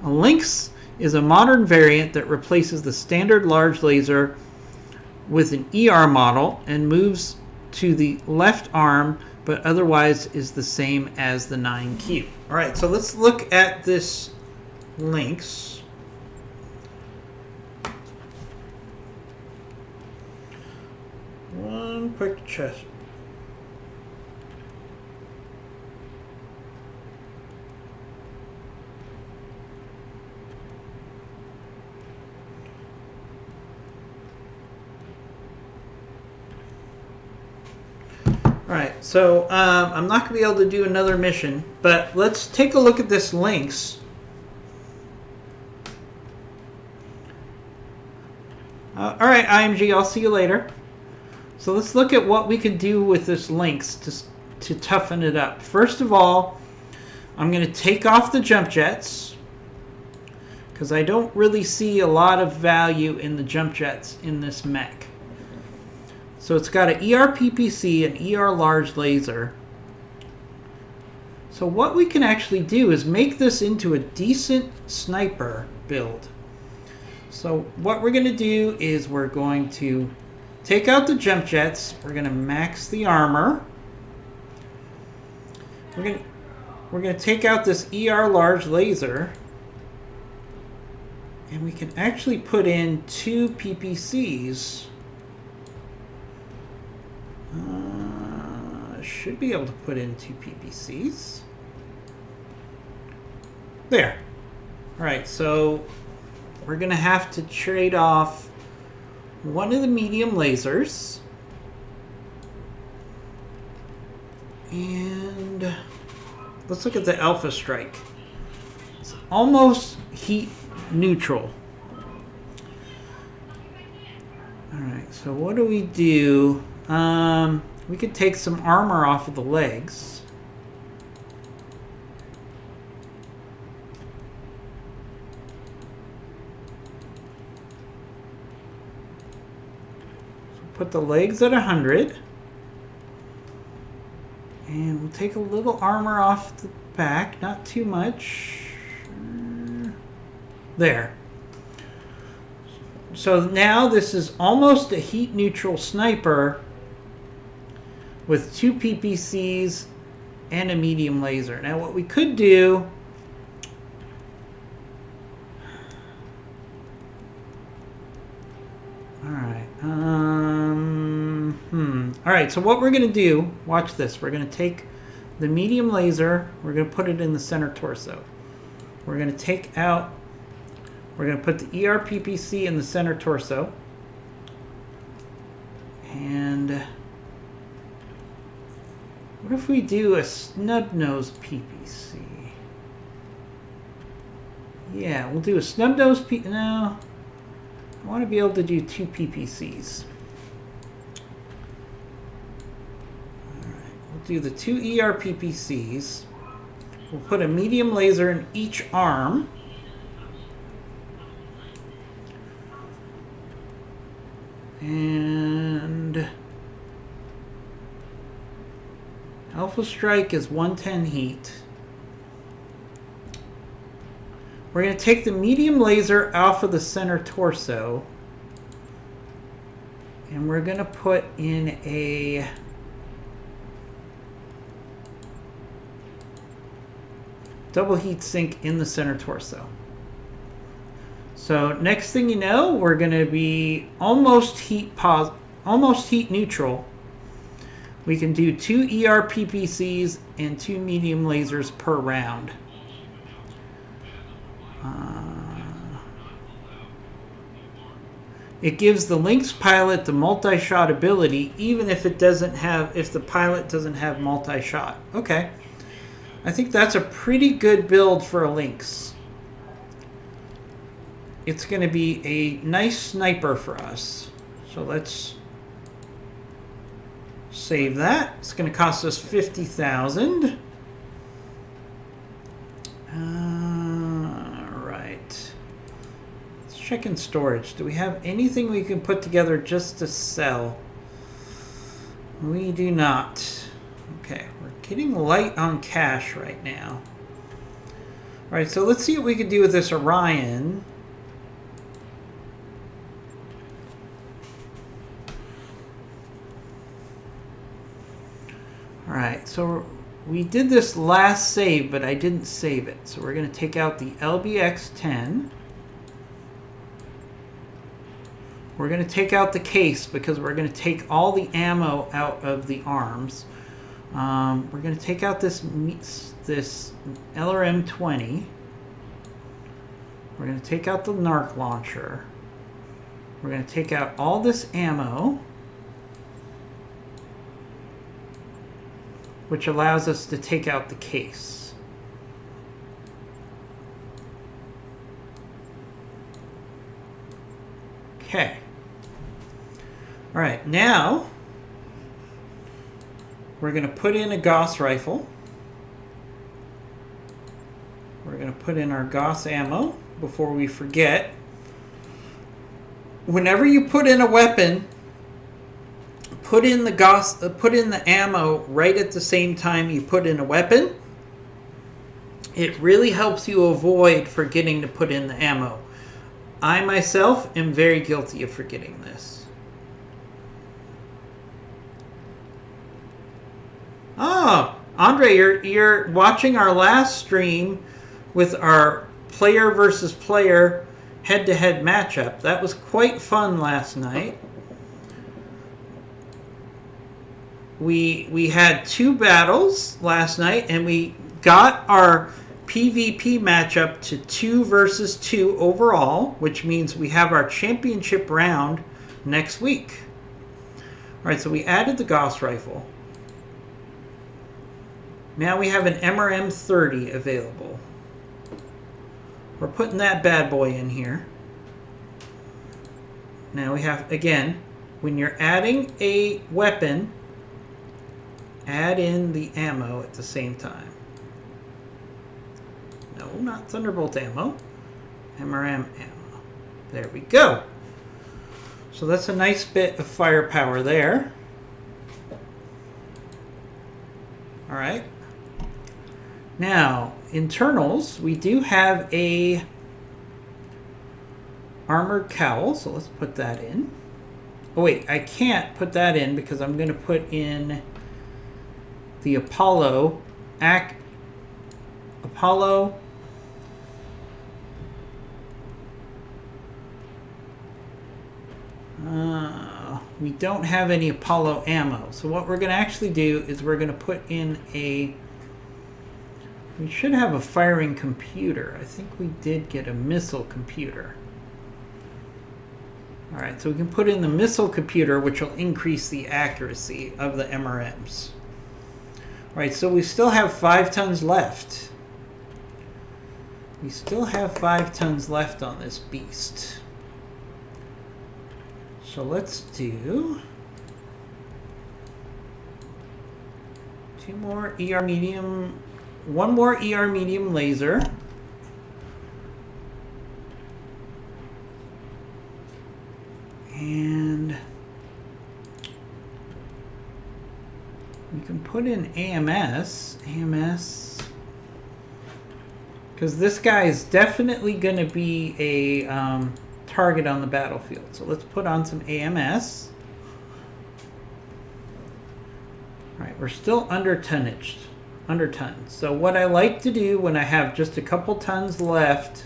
A Lynx is a modern variant that replaces the standard large laser with an ER model and moves to the left arm, but otherwise is the same as the 9Q. All right, so let's look at this Lynx. One quick check. Alright, so I'm not going to be able to do another mission, but let's take a look at this Lynx. Alright, IMG, I'll see you later. So let's look at what we could do with this Lynx to toughen it up. First of all, I'm going to take off the jump jets, because I don't really see a lot of value in the jump jets in this mech. So it's got an ER PPC, an ER large laser. So what we can actually do is make this into a decent sniper build. So what we're going to do is we're going to take out the jump jets. We're going to max the armor. We're going to take out this ER large laser. And we can actually put in 2 PPCs. Should be able to put in 2 PPCs. There. Alright, so we're going to have to trade off one of the medium lasers. And let's look at the Alpha Strike. It's almost heat neutral. Alright, so what do we do? We could take some armor off of the legs. So put the legs at 100. And we'll take a little armor off the back, not too much. There. So now this is almost a heat neutral sniper with 2 PPCs and a medium laser. Now what we could do, alright, so what we're going to do, watch this, we're going to take the medium laser, we're going to put it in the center torso. We're going to take out, we're going to put the ER PPC in the center torso. And what if we do a snub-nose PPC? Yeah, we'll do a snub-nose PPC. No, I want to be able to do 2 PPCs. Alright, we'll do the 2 ER PPCs. We'll put a medium laser in each arm. And Alpha Strike is 110 heat. We're going to take the medium laser off of the center torso. And we're going to put in a double heat sink in the center torso. So next thing you know, we're going to be almost heat neutral. We can do 2 ER PPCs and 2 medium lasers per round. It gives the Lynx pilot the multi-shot ability, even if it doesn't have, if the pilot doesn't have multi-shot. Okay, I think that's a pretty good build for a Lynx. It's going to be a nice sniper for us. So let's save that. It's going to cost us 50,000. Right. Let's check in storage. Do we have anything we can put together just to sell? We do not. Okay, we're getting light on cash right now. Alright, so let's see what we can do with this Orion. Alright, so we did this last save, but I didn't save it. So we're going to take out the LBX-10. We're going to take out the case because we're going to take all the ammo out of the arms. We're going to take out this LRM-20. We're going to take out the NARC launcher. We're going to take out all this ammo, which allows us to take out the case. Okay. All right, now we're going to put in a Gauss rifle. We're going to put in our Gauss ammo before we forget. Whenever you put in a weapon, put in the ammo right at the same time you put in a weapon. It really helps you avoid forgetting to put in the ammo. I myself am very guilty of forgetting this. Oh, Andre, you're watching our last stream with our player versus player head-to-head matchup. That was quite fun last night. We had 2 battles last night, and we got our PvP matchup to 2 versus 2 overall, which means we have our championship round next week. All right, so we added the Gauss rifle. Now we have an MRM-30 available. We're putting that bad boy in here. Now we have, again, when you're adding a weapon, add in the ammo at the same time. No, not Thunderbolt ammo. MRM ammo. There we go. So that's a nice bit of firepower there. All right. Now, internals, we do have a armored cowl, so let's put that in. Oh wait, I can't put that in because I'm going to put in the Apollo. We don't have any Apollo ammo. So what we're going to actually do is we're going to put in we should have a firing computer. I think we did get a missile computer. All right, so we can put in the missile computer, which will increase the accuracy of the MRMs. All right, so we still have 5 tons left. We still have 5 tons left on this beast. So let's do 2 more ER medium, 1 more ER medium laser. And we can put in AMS, because this guy is definitely going to be a target on the battlefield. So let's put on some AMS. All right, we're still under tonnage, under tons. So what I like to do when I have just a couple tons left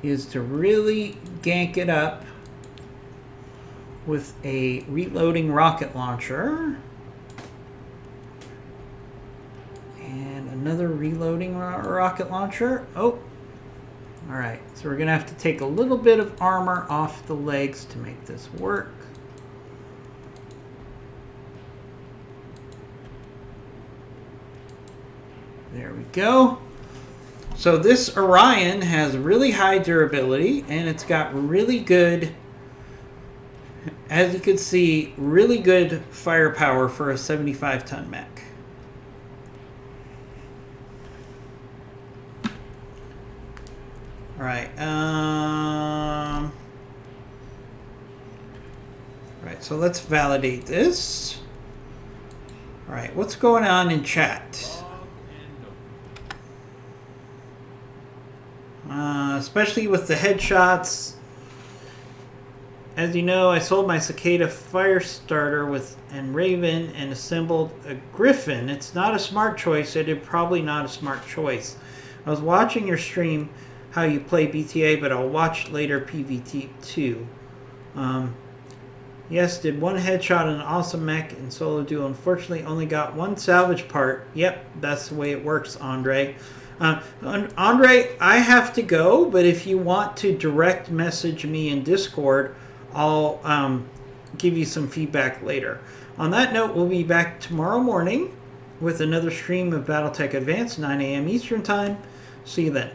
is to really gank it up with a reloading rocket launcher and another reloading rocket launcher. Oh, all right, so we're gonna have to take a little bit of armor off the legs to make this work. There we go. So this Orion has really high durability, and it's got really good, as you can see, really good firepower for a 75-ton mech. Right. Right. So let's validate this. All right. What's going on in chat? Especially with the headshots. As you know, I sold my Cicada fire starter and Raven and assembled a Griffin. It's not a smart choice. It is probably not a smart choice. I was watching your stream how you play BTA, but I'll watch later PVT 2. Yes, did one headshot on an awesome mech in solo duo. Unfortunately, only got one salvage part. Yep, that's the way it works, Andre. Andre, I have to go, but if you want to direct message me in Discord, I'll give you some feedback later. On that note, we'll be back tomorrow morning with another stream of BattleTech Advanced, 9 a.m. Eastern Time. See you then.